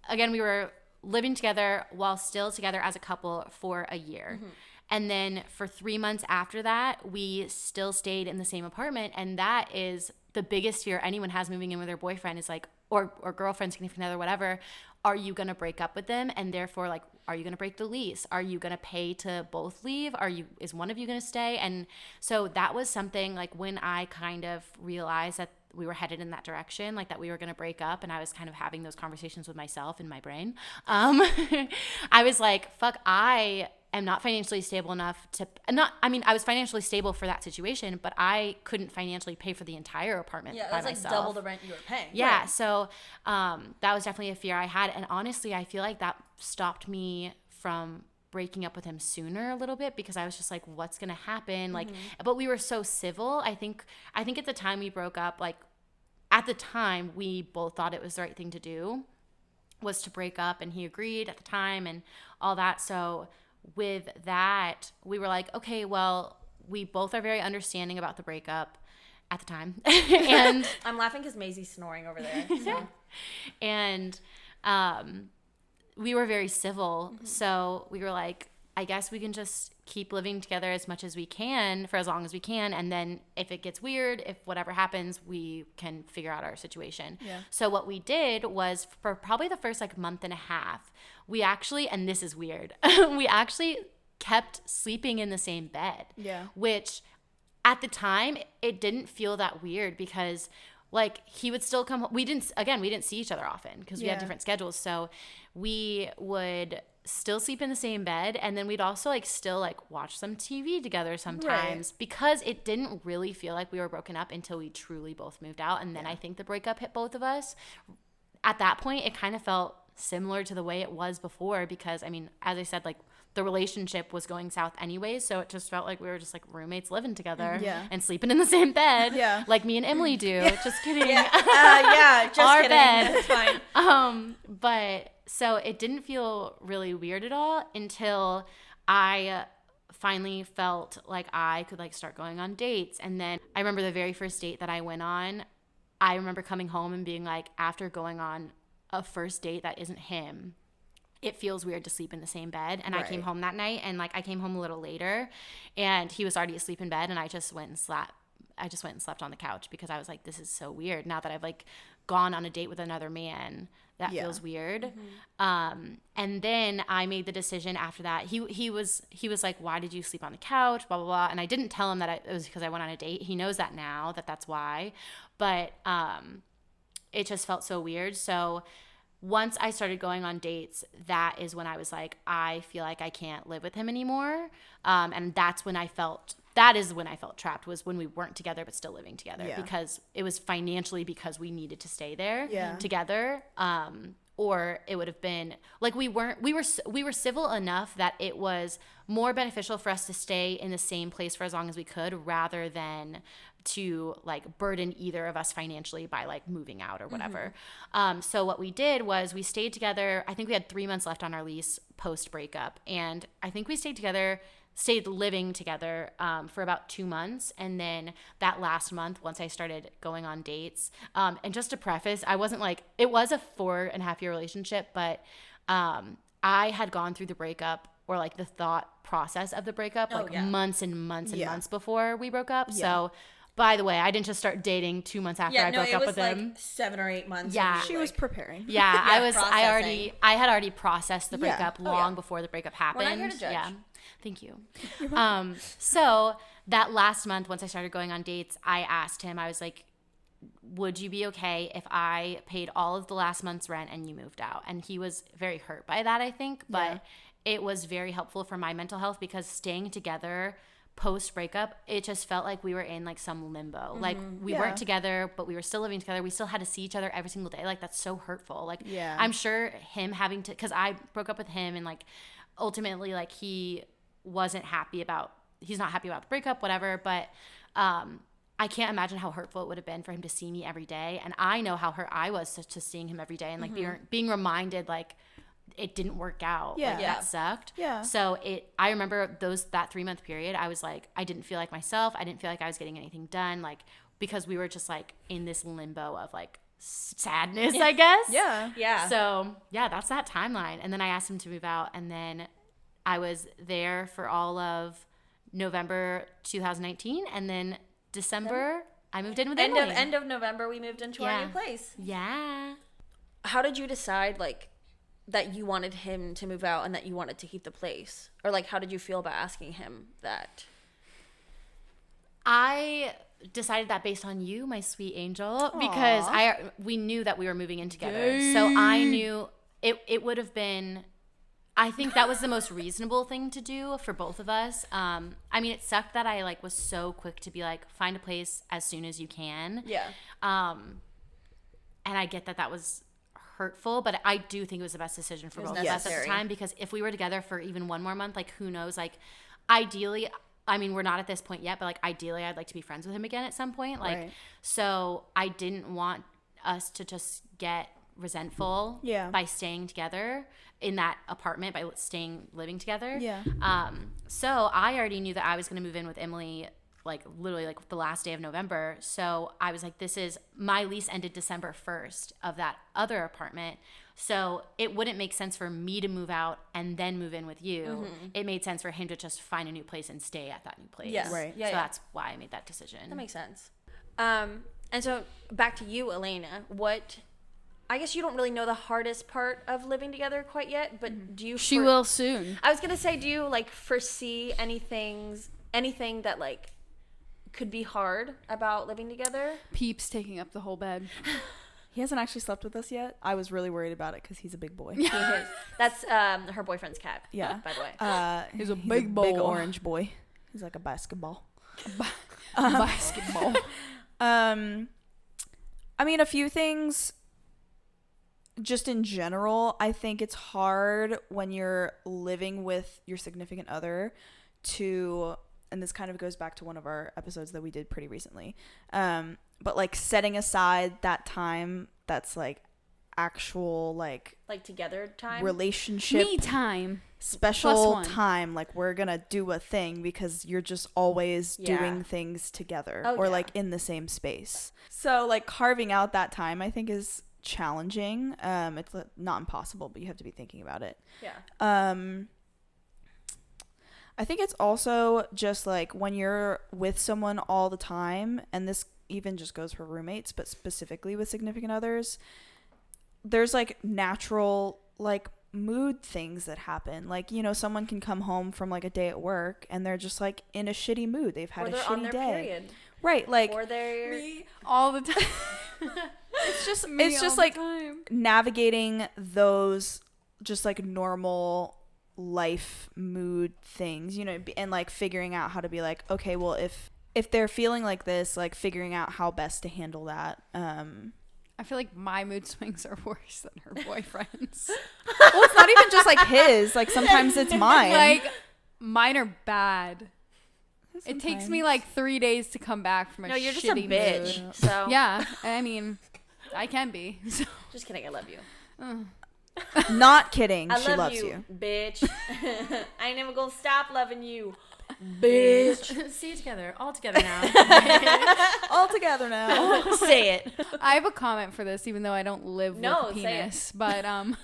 were living together while still together as a couple for a year. And then for 3 months after that, we still stayed in the same apartment. And that is the biggest fear anyone has moving in with their boyfriend, is like, or girlfriend, significant other, whatever. Are you going to break up with them? And therefore, like, are you going to break the lease? Are you going to pay to both leave? Is one of you going to stay? And so that was something like when I kind of realized that we were headed in that direction, like that we were going to break up, and I was kind of having those conversations with myself in my brain. I was like, fuck, I am not financially stable enough to I was financially stable for that situation, but I couldn't financially pay for the entire apartment by that's myself. like double the rent you were paying. Yeah, Right. so that was definitely a fear I had, and honestly, I feel like that stopped me from breaking up with him sooner a little bit, because I was just like, what's gonna happen? Like, but we were so civil. I think at the time we broke up, like at the time we both thought it was the right thing to do was to break up, and he agreed at the time and all that. So with that, we were like, okay, well, we both are very understanding about the breakup at the time. And I'm laughing because Maisie's snoring over there. So. and we were very civil. So we were like, I guess we can just keep living together as much as we can for as long as we can. And then if it gets weird, if whatever happens, we can figure out our situation. Yeah. So what we did was, for probably the first like month and a half, we actually, and this is weird, we actually kept sleeping in the same bed. Yeah. Which at the time, it didn't feel that weird, because like he would still come home. We didn't see each other often because we had different schedules. So we would still sleep in the same bed, and then we'd also like still like watch some TV together sometimes, because it didn't really feel like we were broken up until we truly both moved out. And then I think the breakup hit both of us. At that point, it kind of felt similar to the way it was before, because I mean, as I said, like the relationship was going south anyways, so it just felt like we were just like roommates living together and sleeping in the same bed, like me and Emily do. Just kidding. Just Our kidding. bed. It's fine. But so it didn't feel really weird at all until I finally felt like I could like start going on dates. And then I remember the very first date that I went on, I remember coming home and being like, after going on a first date that isn't him, it feels weird to sleep in the same bed. And I came Right. home that night, and like I came home a little later, and he was already asleep in bed, and I just went and slept on the couch because I was like, this is so weird. Now that I've like gone on a date with another man, that feels weird. And then I made the decision after that. He was like, why did you sleep on the couch? Blah, blah, blah. And I didn't tell him that it was because I went on a date. He knows that now, that's why. But it just felt so weird. So once I started going on dates, that is when I was like, I feel like I can't live with him anymore. And that is when I felt trapped, was when we weren't together but still living together, because it was financially because we needed to stay there together. Or it would have been like we were civil enough that it was more beneficial for us to stay in the same place for as long as we could, rather than to like burden either of us financially by like moving out or whatever. So what we did was we stayed together. I think we had 3 months left on our lease post breakup, and I think we stayed living together for about 2 months. And then that last month, once I started going on dates, and just to preface, I wasn't like, it was a 4.5-year relationship, but I had gone through the breakup, or like the thought process of the breakup, months and months and months before we broke up. So by the way, I didn't just start dating 2 months after I broke up with him. 7 or 8 months. Yeah. She was preparing. Yeah, processing. I had already processed the breakup long before the breakup happened. We're not here to judge. Yeah. Thank you. So that last month, once I started going on dates, I asked him, I was like, would you be okay if I paid all of the last month's rent and you moved out? And he was very hurt by that, I think, but it was very helpful for my mental health, because staying together post breakup, it just felt like we were in like some limbo. Like we weren't together, but we were still living together. We still had to see each other every single day. Like that's so hurtful. Like I'm sure him having to, because I broke up with him, and like ultimately like he's not happy about the breakup, whatever. But I can't imagine how hurtful it would have been for him to see me every day. And I know how hurt I was to seeing him every day, and like being reminded like it didn't work out. Like, that sucked. Yeah. So I remember that 3-month period, I was like, I didn't feel like myself. I didn't feel like I was getting anything done. Like, because we were just like in this limbo of like sadness, I guess. Yeah. So that's that timeline. And then I asked him to move out, and then I was there for all of November 2019, and then December I moved in with Emily. End of November we moved into our new place. Yeah. How did you decide like that you wanted him to move out and that you wanted to keep the place? Or like how did you feel about asking him that? I decided that based on you, my sweet angel, because we knew that we were moving in together. So I knew it would have been, I think that was the most reasonable thing to do for both of us. I mean, it sucked that I like was so quick to be like, find a place as soon as you can. Yeah. And I get that was hurtful, but I do think it was the best decision for both of us at the time, because if we were together for even one more month, like who knows, like ideally, I mean, we're not at this point yet, but like ideally I'd like to be friends with him again at some point. Like, so I didn't want us to just get resentful by staying together in that apartment, by living together. So I already knew that I was going to move in with Emily like literally like the last day of November. So I was like, my lease ended December 1st of that other apartment. So it wouldn't make sense for me to move out and then move in with you. It made sense for him to just find a new place and stay at that new place. Yes. Right. So that's why I made that decision. That makes sense. And so back to you, Elena, I guess you don't really know the hardest part of living together quite yet, but do you? She will soon. I was going to say, do you like foresee anything that like could be hard about living together? Peeps taking up the whole bed. He hasn't actually slept with us yet. I was really worried about it because he's a big boy. That's her boyfriend's cat. Yeah. By the way. He's a big boy. Big orange boy. He's like a basketball. Basketball. I mean, a few things. Just in general, I think it's hard when you're living with your significant other and this kind of goes back to one of our episodes that we did pretty recently. But like setting aside that time that's like actual like together time, relationship, me time, special time, like we're gonna do a thing because you're just always doing things together or like in the same space. So like carving out that time I think is challenging. It's not impossible, but you have to be thinking about it. Yeah. I think it's also just like when you're with someone all the time, and this even just goes for roommates, but specifically with significant others, there's like natural like mood things that happen. Like, you know, someone can come home from like a day at work and they're just like in a shitty mood. They've had Or a they're shitty on their day. period. Right, like Or they're Me all the time. it's just Me it's just all the like time. navigating those just like normal life mood things, you know, and like figuring out how to be like, okay, well, if they're feeling like this, like figuring out how best to handle that. I feel like my mood swings are worse than her boyfriend's. Well, it's not even just like his, like sometimes it's mine. Like, mine are bad. It takes Sometimes. me like 3 days to come back from a No, you're just a shitty bitch. mood. So Yeah, I mean, I can be. So. just kidding. I love you. Not kidding. I She love loves you, you. bitch. I ain't never gonna stop loving you, bitch. See you together, all together now. All together now. Say it. I have a comment for this, even though I don't live No, with a say it. penis. But You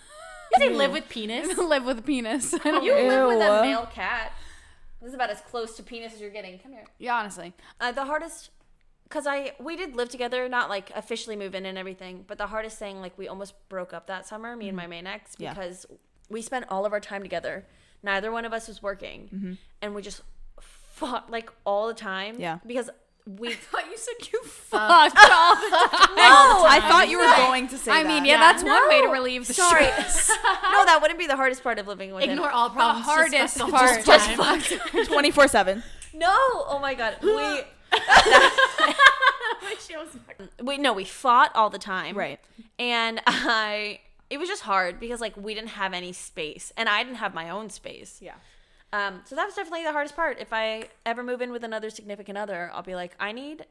say live with penis. live with a penis. I don't You live with a Ew. male cat. This is about as close to penis as you're getting. Come here. Yeah, honestly. The hardest, because we did live together, not like officially move in and everything, but the hardest thing, like we almost broke up that summer, me and my main ex, Yeah. because we spent all of our time together. Neither one of us was working, and we just fought like all the time. Yeah. Because we. I thought you said you fucked all the time. No, I thought you were going to say I that. mean, yeah, that's one way to relieve the Sorry. stress. No, that wouldn't be the hardest part of living with him. Ignore all problems. hardest just fuck the part. whole Just time. 24/7. No. Oh my god. We fought all the time. Right. And it was just hard because like we didn't have any space and I didn't have my own space. Yeah. So that was definitely the hardest part. If I ever move in with another significant other, I'll be like, I need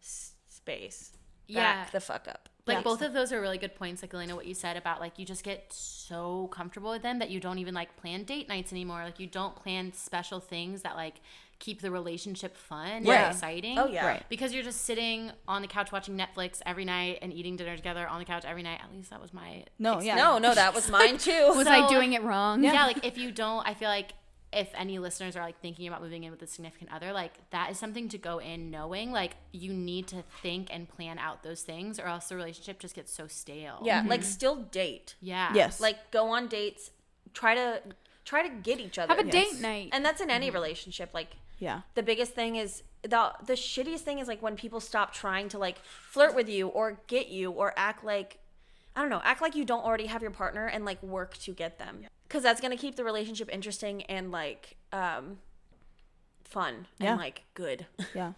space. Yeah. Back the fuck up. Like Yeah. both of those are really good points, like Elena, what you said about like you just get so comfortable with them that you don't even like plan date nights anymore. Like you don't plan special things that like keep the relationship fun Right. and exciting. Oh, yeah. Right. Because you're just sitting on the couch watching Netflix every night and eating dinner together on the couch every night. At least that was my No, yeah. No, that was mine too. Was So- I doing it wrong? Yeah, like if you don't, I feel like if any listeners are like thinking about moving in with a significant other, like that is something to go in knowing like you need to think and plan out those things or else the relationship just gets so stale. Yeah, like still date. Yeah. Yes. Like go on dates. Try to get each other. Have a Yes. date night. And that's in any relationship. Like Yeah. the biggest thing is the shittiest thing is like when people stop trying to like flirt with you or get you or act like you don't already have your partner and like work to get them, because that's gonna keep the relationship interesting and like fun Yeah. and like good. Yeah.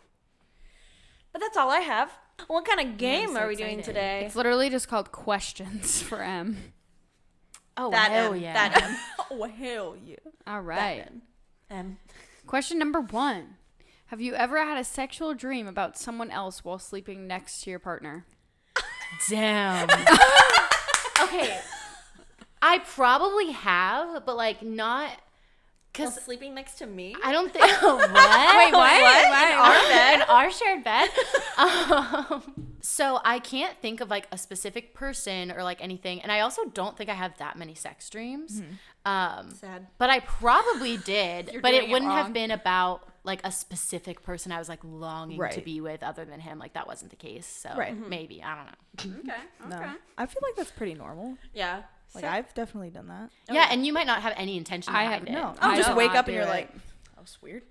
But that's all I have. What kind of game so are we doing excited. today? It's literally just called questions for M. Oh, That hell M, yeah. that M. Oh hell yeah. All right. M. Question number 1. Have you ever had a sexual dream about someone else while sleeping next to your partner? Damn. Okay. I probably have, but like not Because because sleeping next to me. I don't think. What? Wait, what? In our bed, in our shared bed. So I can't think of like a specific person or like anything, and I also don't think I have that many sex dreams. Sad. But I probably did, but doing it it wouldn't have wrong. been about like a specific person I was like longing to Right. be with other than him. Like that wasn't the case. So Right. maybe I don't know. Okay. No. I feel like that's pretty normal. Yeah. Like I've definitely done that. Yeah, and you might not have any intention I behind have- it. No. I You just don't wake wanna up and do you're it. like, that was weird.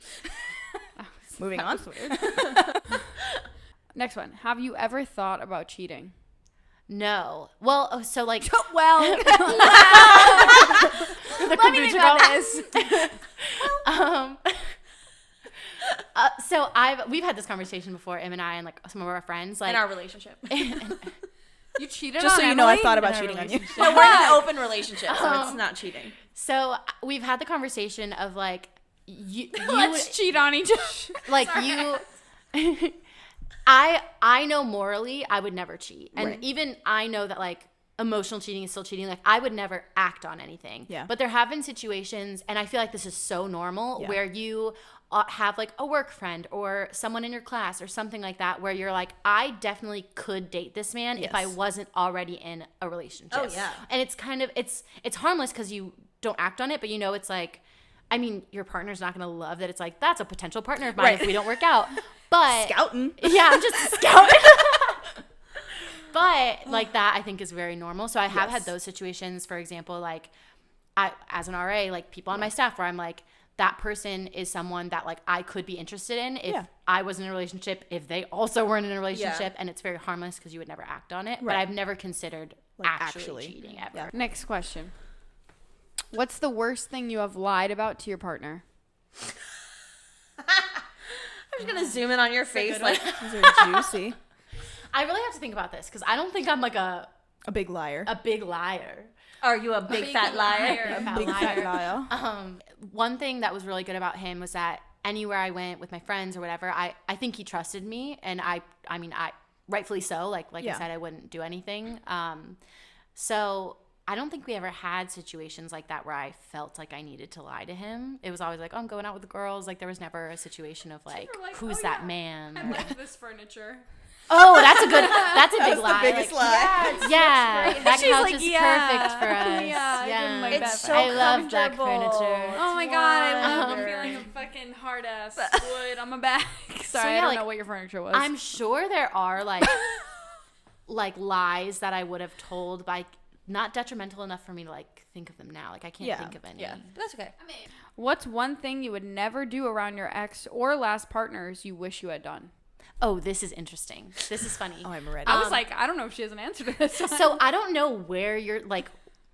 Moving on. Next one. Have you ever thought about cheating? No. Well, so like Well, the let me think about this. So we've had this conversation before, Em and I, and like some of our friends, like In our relationship. You cheated Just on so you know, I Emily? thought about in our cheating on you. No, we're in an open relationship, so it's not cheating. so we've had the conversation of like you Let's cheat on each other. like you I know morally I would never cheat. And Right. even I know that like emotional cheating is still cheating. Like, I would never act on anything. Yeah. But there have been situations, and I feel like this is so normal, where you have like a work friend or someone in your class or something like that, where you're like, I definitely could date this man if I wasn't already in a relationship. Oh, yeah. And it's kind of, it's harmless because you don't act on it, but you know, it's like, I mean, your partner's not going to love that. It's like, that's a potential partner of mine if we don't work out. But Scouting. yeah, I'm just scouting. But like that, I think is very normal. So I have had those situations, for example, like as an RA, like people on my staff where I'm like, that person is someone that like I could be interested in if I was in a relationship, if they also weren't in a relationship, and it's very harmless because you would never act on it. But I've never considered like actually cheating ever. Yeah. Next question. What's the worst thing you have lied about to your partner? I'm just gonna zoom in on your face, like These are juicy. I really have to think about this because I don't think I'm like a big liar. big liar. are you a big fat liar? A Big fat liar. One thing that was really good about him was that anywhere I went with my friends or whatever, I think he trusted me, and I mean I rightfully so. Like I said, I wouldn't do anything. So I don't think we ever had situations like that where I felt like I needed to lie to him. It was always like, oh, I'm going out with the girls. Like there was never a situation of like, who's that man? I love this furniture. Oh, that's a big lie. The biggest lie. Yeah, that She's couch like, is yeah. perfect for us. Yeah, I didn't like It's that. so I love black comfortable. furniture. Oh my god, I love the Wonder. feeling of fucking hard ass wood on my back. Sorry, yeah, I don't like, know what your furniture was. I'm sure there are like lies that I would have told, but not detrimental enough for me to like think of them now. Like I can't think of any. Yeah, that's okay. What's one thing you would never do around your ex or last partners you wish you had done? Oh, this is interesting. This is funny. Oh, I'm ready. I was like, I don't know if she has an answer to this. So I don't know where you're like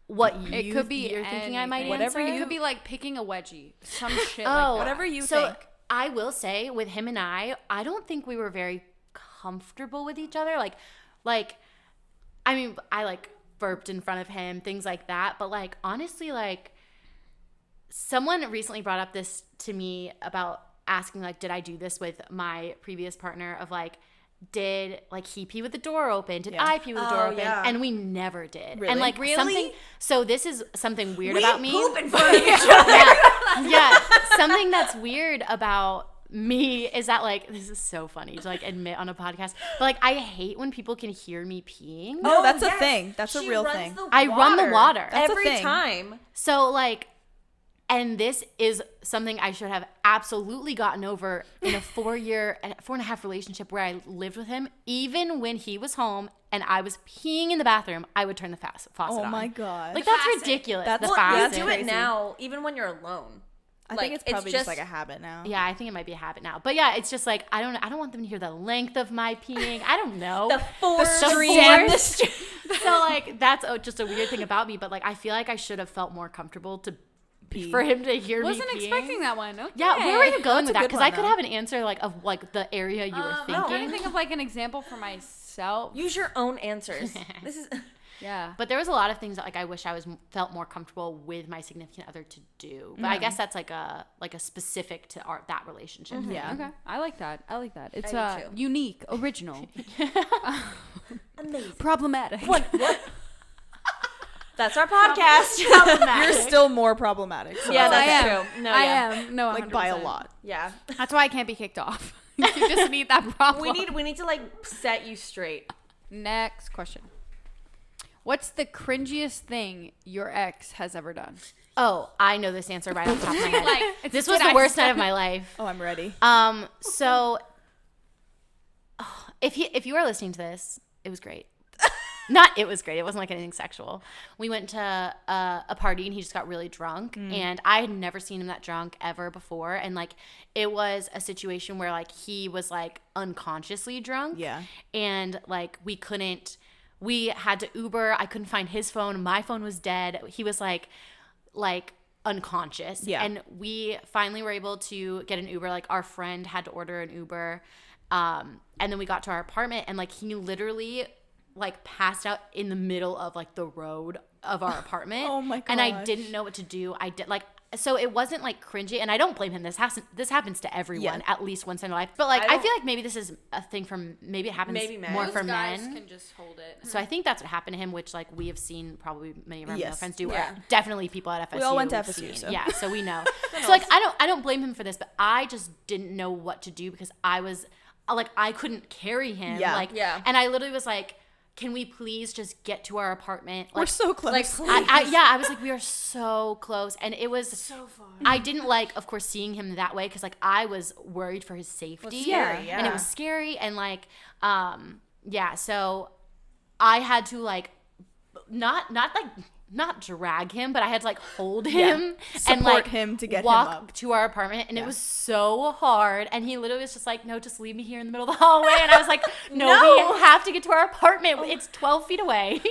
what you It could be you're thinking I might anything. Whatever answer. It could be like picking a wedgie, some shit Oh, like that. Whatever you so think. I will say with him and I don't think we were very comfortable with each other. Like I mean, I like burped in front of him, things like that. But like honestly, like someone recently brought up this to me about asking like, did I do this with my previous partner? Of like, did like he pee with the door open? Did I pee with the door open? yeah. And we never did. Really? And like Really? something. So this is something weird about me. Poop in front of each other. Yeah, something that's weird about me is that like this is so funny to like admit on a podcast, but like I hate when people can hear me peeing. No, that's a yes. thing. That's a She real runs thing. the I run the water. That's a every thing. time. So like, and this is something I should have absolutely gotten over in a 4.5 relationship where I lived with him. Even when he was home and I was peeing in the bathroom, I would turn the faucet Oh on. my god. Like that's Faucet. ridiculous. That's the what- Well, you faucet. do crazy. it now, even when you're alone. I think it's probably just like a habit now. Yeah, I think it might be a habit now. But yeah, it's just like I don't want them to hear the length of my peeing. I don't know. The four streams. So like that's just a weird thing about me. But like I feel like I should have felt more comfortable to Pee. for him to hear Wasn't me peeing. expecting that one. Okay. Yeah, where were you going That's with a that? good Because one, I could though. have an answer like of like the area you were I'm thinking. trying to think of like an example for myself. Use your own answers. This is Yeah. But there was a lot of things that like I wish I felt more comfortable with my significant other to do. But I guess that's like a specific to that relationship. thing. Yeah. Okay. I like that. It's I do too. unique, original, amazing. problematic. What? That's our podcast. You're still more problematic. So Yeah, that's- I that's am. true. No, I yeah. am. No, like by a 100%. lot. Yeah. That's why I can't be kicked off. You just need that problem. We need to like set you straight. Next question. What's the cringiest thing your ex has ever done? Oh, I know this answer right off the top of my head. Like, This was the worst night of my life. Oh, I'm ready. So if you are listening to this, it was great. It was great. It wasn't like anything sexual. We went to a party and he just got really drunk, and I had never seen him that drunk ever before. And like it was a situation where like he was like unconsciously drunk. Yeah. And like we had to Uber. I couldn't find his phone. My phone was dead. He was like unconscious. Yeah. And we finally were able to get an Uber. Like our friend had to order an Uber. And then we got to our apartment and like he literally like passed out in the middle of like the road of our apartment. Oh my And I gosh. didn't know what to do. I did like so it wasn't like cringy, and I don't blame him. This happens to everyone at least once in their life. But like I feel like maybe this is a thing from maybe it happens more for guys men. Can just hold it. So I think that's what happened to him, which like we have seen probably many of our male friends do. Yeah. Definitely people at FSU. We all went to FSU, so. Yeah, so we know. So like I don't blame him for this, but I just didn't know what to do because I was like I couldn't carry him. And I literally was like, can we please just get to our apartment? Like, we're so close. Like, I was like, we are so close. And it was so far. I didn't like, of course, seeing him that way because like I was worried for his safety. Scary, And it was scary. And like, so I had to like, not drag him, but I had to like hold him and like him to get walk him up to our apartment, and it was so hard. And he literally was just like, "No, just leave me here in the middle of the hallway." And I was like, "No, we have to get to our apartment. It's 12 feet away."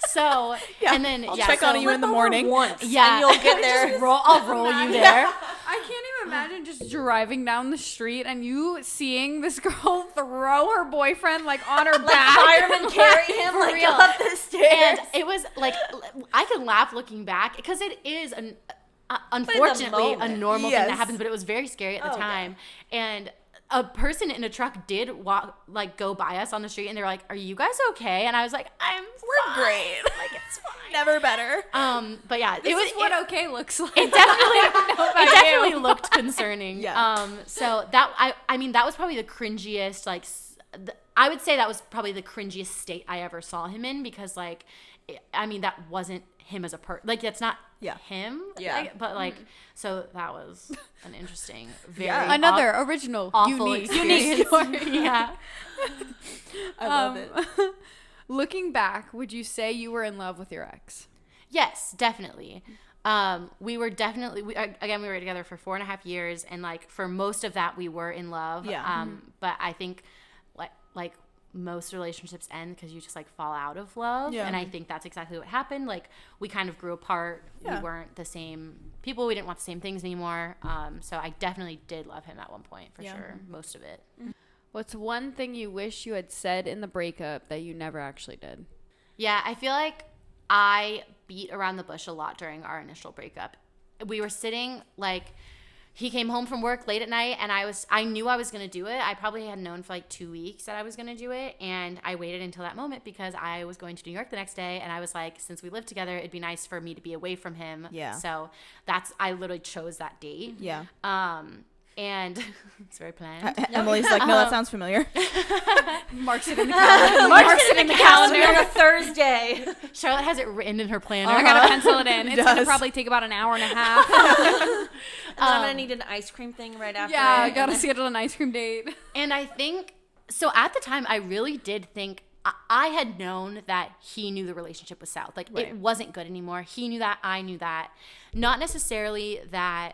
So and then I'll check on you in the morning. Once, yeah, and you'll get there. I'll roll you there. I can't even imagine just driving down the street and you seeing this girl throw her boyfriend like on her back. Firemen carry him like real. up the stairs. And it was like I can laugh looking back because it is unfortunately a normal thing that happens, but it was very scary at the time. And a person in a truck did go by us on the street, and they were like, "Are you guys okay?" And I was like, "We're great. Like it's fine. Never better." But yeah, This is what okay looks like. It definitely looked concerning. Yeah. So that I mean that was probably the cringiest like. I would say that was probably the cringiest state I ever saw him in because like, I mean that wasn't him as a person. Like that's not him. Yeah. Like, but like, so that was an interesting, very another original, awful unique story. Yeah. I love it. Looking back, would you say you were in love with your ex? Yes, definitely. We were definitely we were together for 4.5 years, and like for most of that we were in love. Yeah. But I think like most relationships end because you just like fall out of love. Yeah. And I think that's exactly what happened. Like we kind of grew apart. Yeah. We weren't the same people. We didn't want the same things anymore. So I definitely did love him at one point for sure. Most of it. What's one thing you wish you had said in the breakup that you never actually did? Yeah, I feel like I beat around the bush a lot during our initial breakup. We were sitting like he came home from work late at night, and I knew I was going to do it. I probably had known for like 2 weeks that I was going to do it, and I waited until that moment because I was going to New York the next day, and I was like, since we live together, it'd be nice for me to be away from him. Yeah. So I literally chose that date. Yeah. And it's very planned. Emily's like, no, that sounds familiar. Marks it in the calendar. Marks it in the calendar. on a Thursday. Charlotte has it written in her planner. I gotta pencil it in. It's gonna does. probably take about an hour and a half. And then I'm gonna need an ice cream thing right after. Yeah, I gotta schedule an ice cream date. And I think, so at the time, I really did think, I had known that he knew the relationship was south. Like, it wasn't good anymore. He knew that. I knew that. Not necessarily that,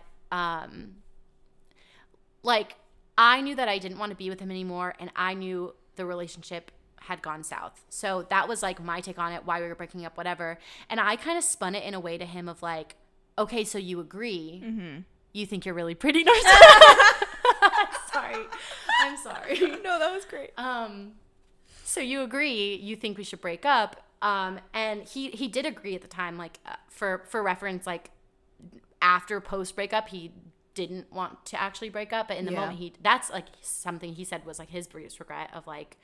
like, I knew that I didn't want to be with him anymore, and I knew the relationship had gone south. So that was, like, my take on it, why we were breaking up, whatever. And I kind of spun it in a way to him of, like, okay, so you agree. Mm-hmm. You think you're really pretty. No, I'm sorry. No, that was great. So you agree, you think we should break up. And he did agree at the time, like, for reference, like, after post breakup, he didn't want to actually break up, but in the moment that's like something he said was like his biggest regret of like,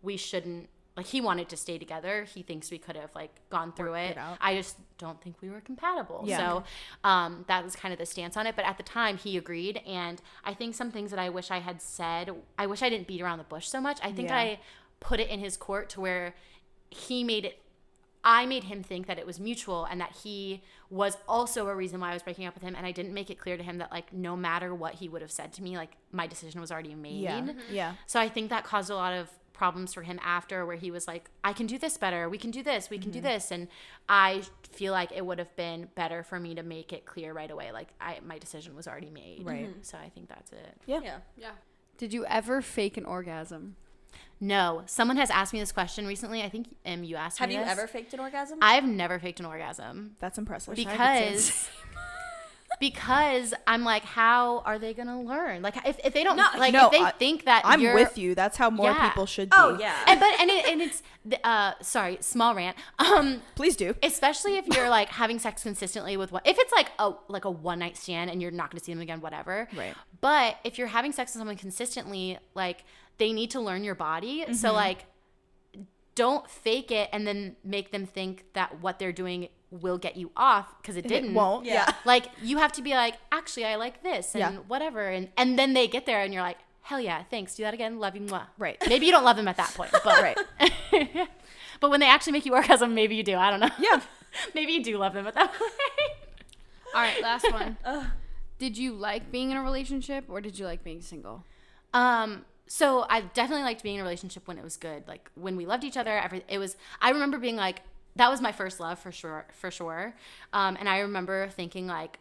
we shouldn't, like, he wanted to stay together. He thinks we could have like gone through it. I just don't think we were compatible. So that was kind of the stance on it. But at the time he agreed. And I think some things that I wish I had said, I wish I didn't beat around the bush so much. I think I put it in his court to where I made him think that it was mutual and that he was also a reason why I was breaking up with him. And I didn't make it clear to him that, like, no matter what he would have said to me, like, my decision was already made. Yeah. So I think that caused a lot of problems for him after, where he was like, I can do this better. We can do this. We can do this. And I feel like it would have been better for me to make it clear right away. Like, my decision was already made. Right. So I think that's it. Yeah. Did you ever fake an orgasm? No. Someone has asked me this question recently. I think you asked me Have you this. ever faked an orgasm? I've never faked an orgasm. That's impressive. Because because I'm like, how are they gonna learn? Like, if they don't if they think that I'm with you. That's how more people should be. Oh yeah. and it's sorry, small rant. Please do. Especially if you're like having sex consistently with if it's like a one night stand and you're not gonna see them again, whatever. Right. But if you're having sex with someone consistently, like they need to learn your body. So like, don't fake it and then make them think that what they're doing will get you off, because it didn't. It won't. Yeah. Like, you have to be like, actually, I like this and whatever. And then they get there and you're like, hell yeah, thanks. Do that again. Love you. Mwah. Right. Maybe you don't love them at that point. But Right. But when they actually make you orgasm, maybe you do. I don't know. Yeah. Maybe you do love them at that point. All right, last one. Did you like being in a relationship or did you like being single? So I definitely liked being in a relationship when it was good. Like when we loved each other, I remember being like, that was my first love for sure. And I remember thinking like,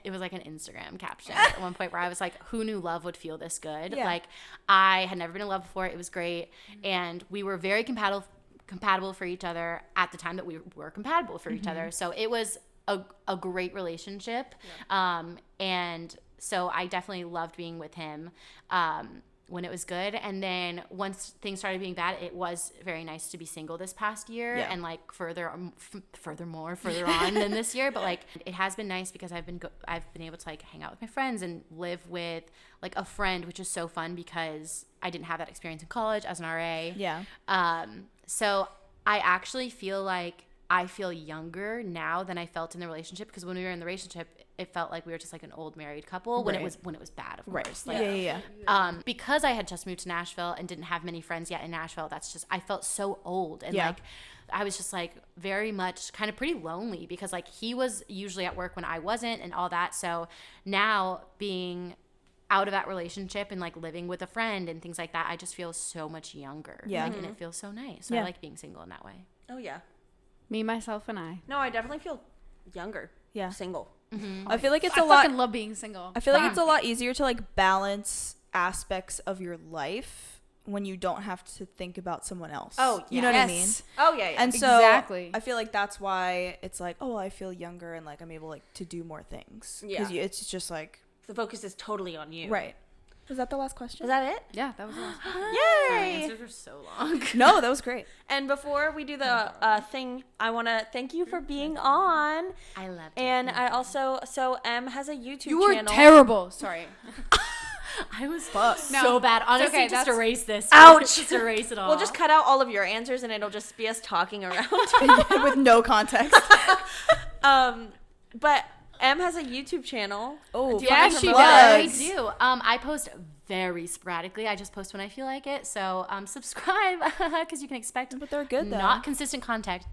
it was like an Instagram caption at one point where I was like, who knew love would feel this good? Yeah. Like, I had never been in love before. It was great. And we were very compatible for each other at the time that we were compatible for each other. So it was a great relationship. And so I definitely loved being with him when it was good. And then once things started being bad, it was very nice to be single this past year and like further on than this year. But like, it has been nice because I've been able to like hang out with my friends and live with like a friend, which is so fun because I didn't have that experience in college as an RA. Yeah. So I actually feel like I feel younger now than I felt in the relationship, because when we were in the relationship, it felt like we were just like an old married couple when it was bad, of course. Like, Yeah. because I had just moved to Nashville and didn't have many friends yet in Nashville, I felt so old, and like I was just like very much kind of pretty lonely because like he was usually at work when I wasn't and all that. So now being out of that relationship and like living with a friend and things like that, I just feel so much younger. Yeah. Like, and it feels so nice. So I like being single in that way. Oh yeah. Me, myself, and I. No, I definitely feel younger. Yeah. Single. I feel like it's I a lot. fucking love being single. I feel like it's a lot easier to like balance aspects of your life when you don't have to think about someone else. Oh, you know what I mean? Oh yeah, yeah. And so Exactly. I feel like that's why it's like, oh, I feel younger and like I'm able like to do more things. Yeah. Because it's just like, the focus is totally on you. right. Was that the last question? Is that it? Yeah, that was the last one. My Yay! answers are so long. No, that was great. And before we do the thing, I want to thank you for being on. I love it. And I also, so Em has a YouTube You were channel. terrible. Sorry. I was No, so bad. Honestly, okay, just that's- erase this. Ouch. Just erase it all. We'll just cut out all of your answers and it'll just be us talking around. With no context. But Em has a YouTube channel. Oh, Yeah, fucking she plugs. I do. I post very sporadically. I just post when I feel like it. So subscribe because you can expect But they're good though. not consistent content.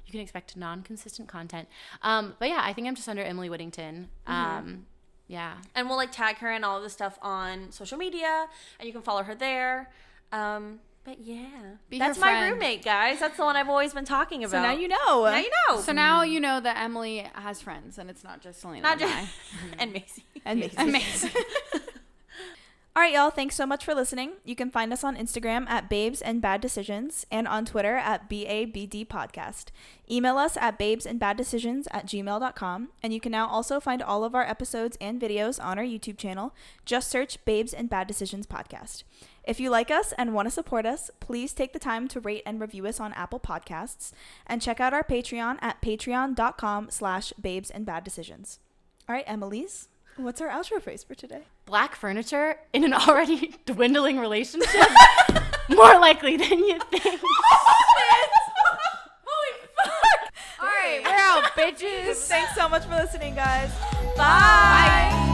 You can expect non-consistent content. But yeah, I think I'm just under Emily Whittington. Yeah. And we'll like tag her and all of the stuff on social media and you can follow her there. But yeah, Be that's her my friend. roommate, guys. That's the one I've always been talking about. So now you know. Now you know. So now you know that Emily has friends, and it's not just Selena. Not and just and Macy. And Macy. Amazing. All right, y'all. Thanks so much for listening. You can find us on Instagram at Babes and Bad Decisions and on Twitter at BABD Podcast. Email us at babesandbaddecisions@gmail.com. And you can now also find all of our episodes and videos on our YouTube channel. Just search Babes and Bad Decisions Podcast. If you like us and want to support us, please take the time to rate and review us on Apple Podcasts. And check out our Patreon at patreon.com/babesandbaddecisions. All right, Emily's. What's our outro phrase for today? Black furniture in an already dwindling relationship? More likely than you think. Holy fuck! All right, we're out, bitches. Thanks so much for listening, guys. Bye.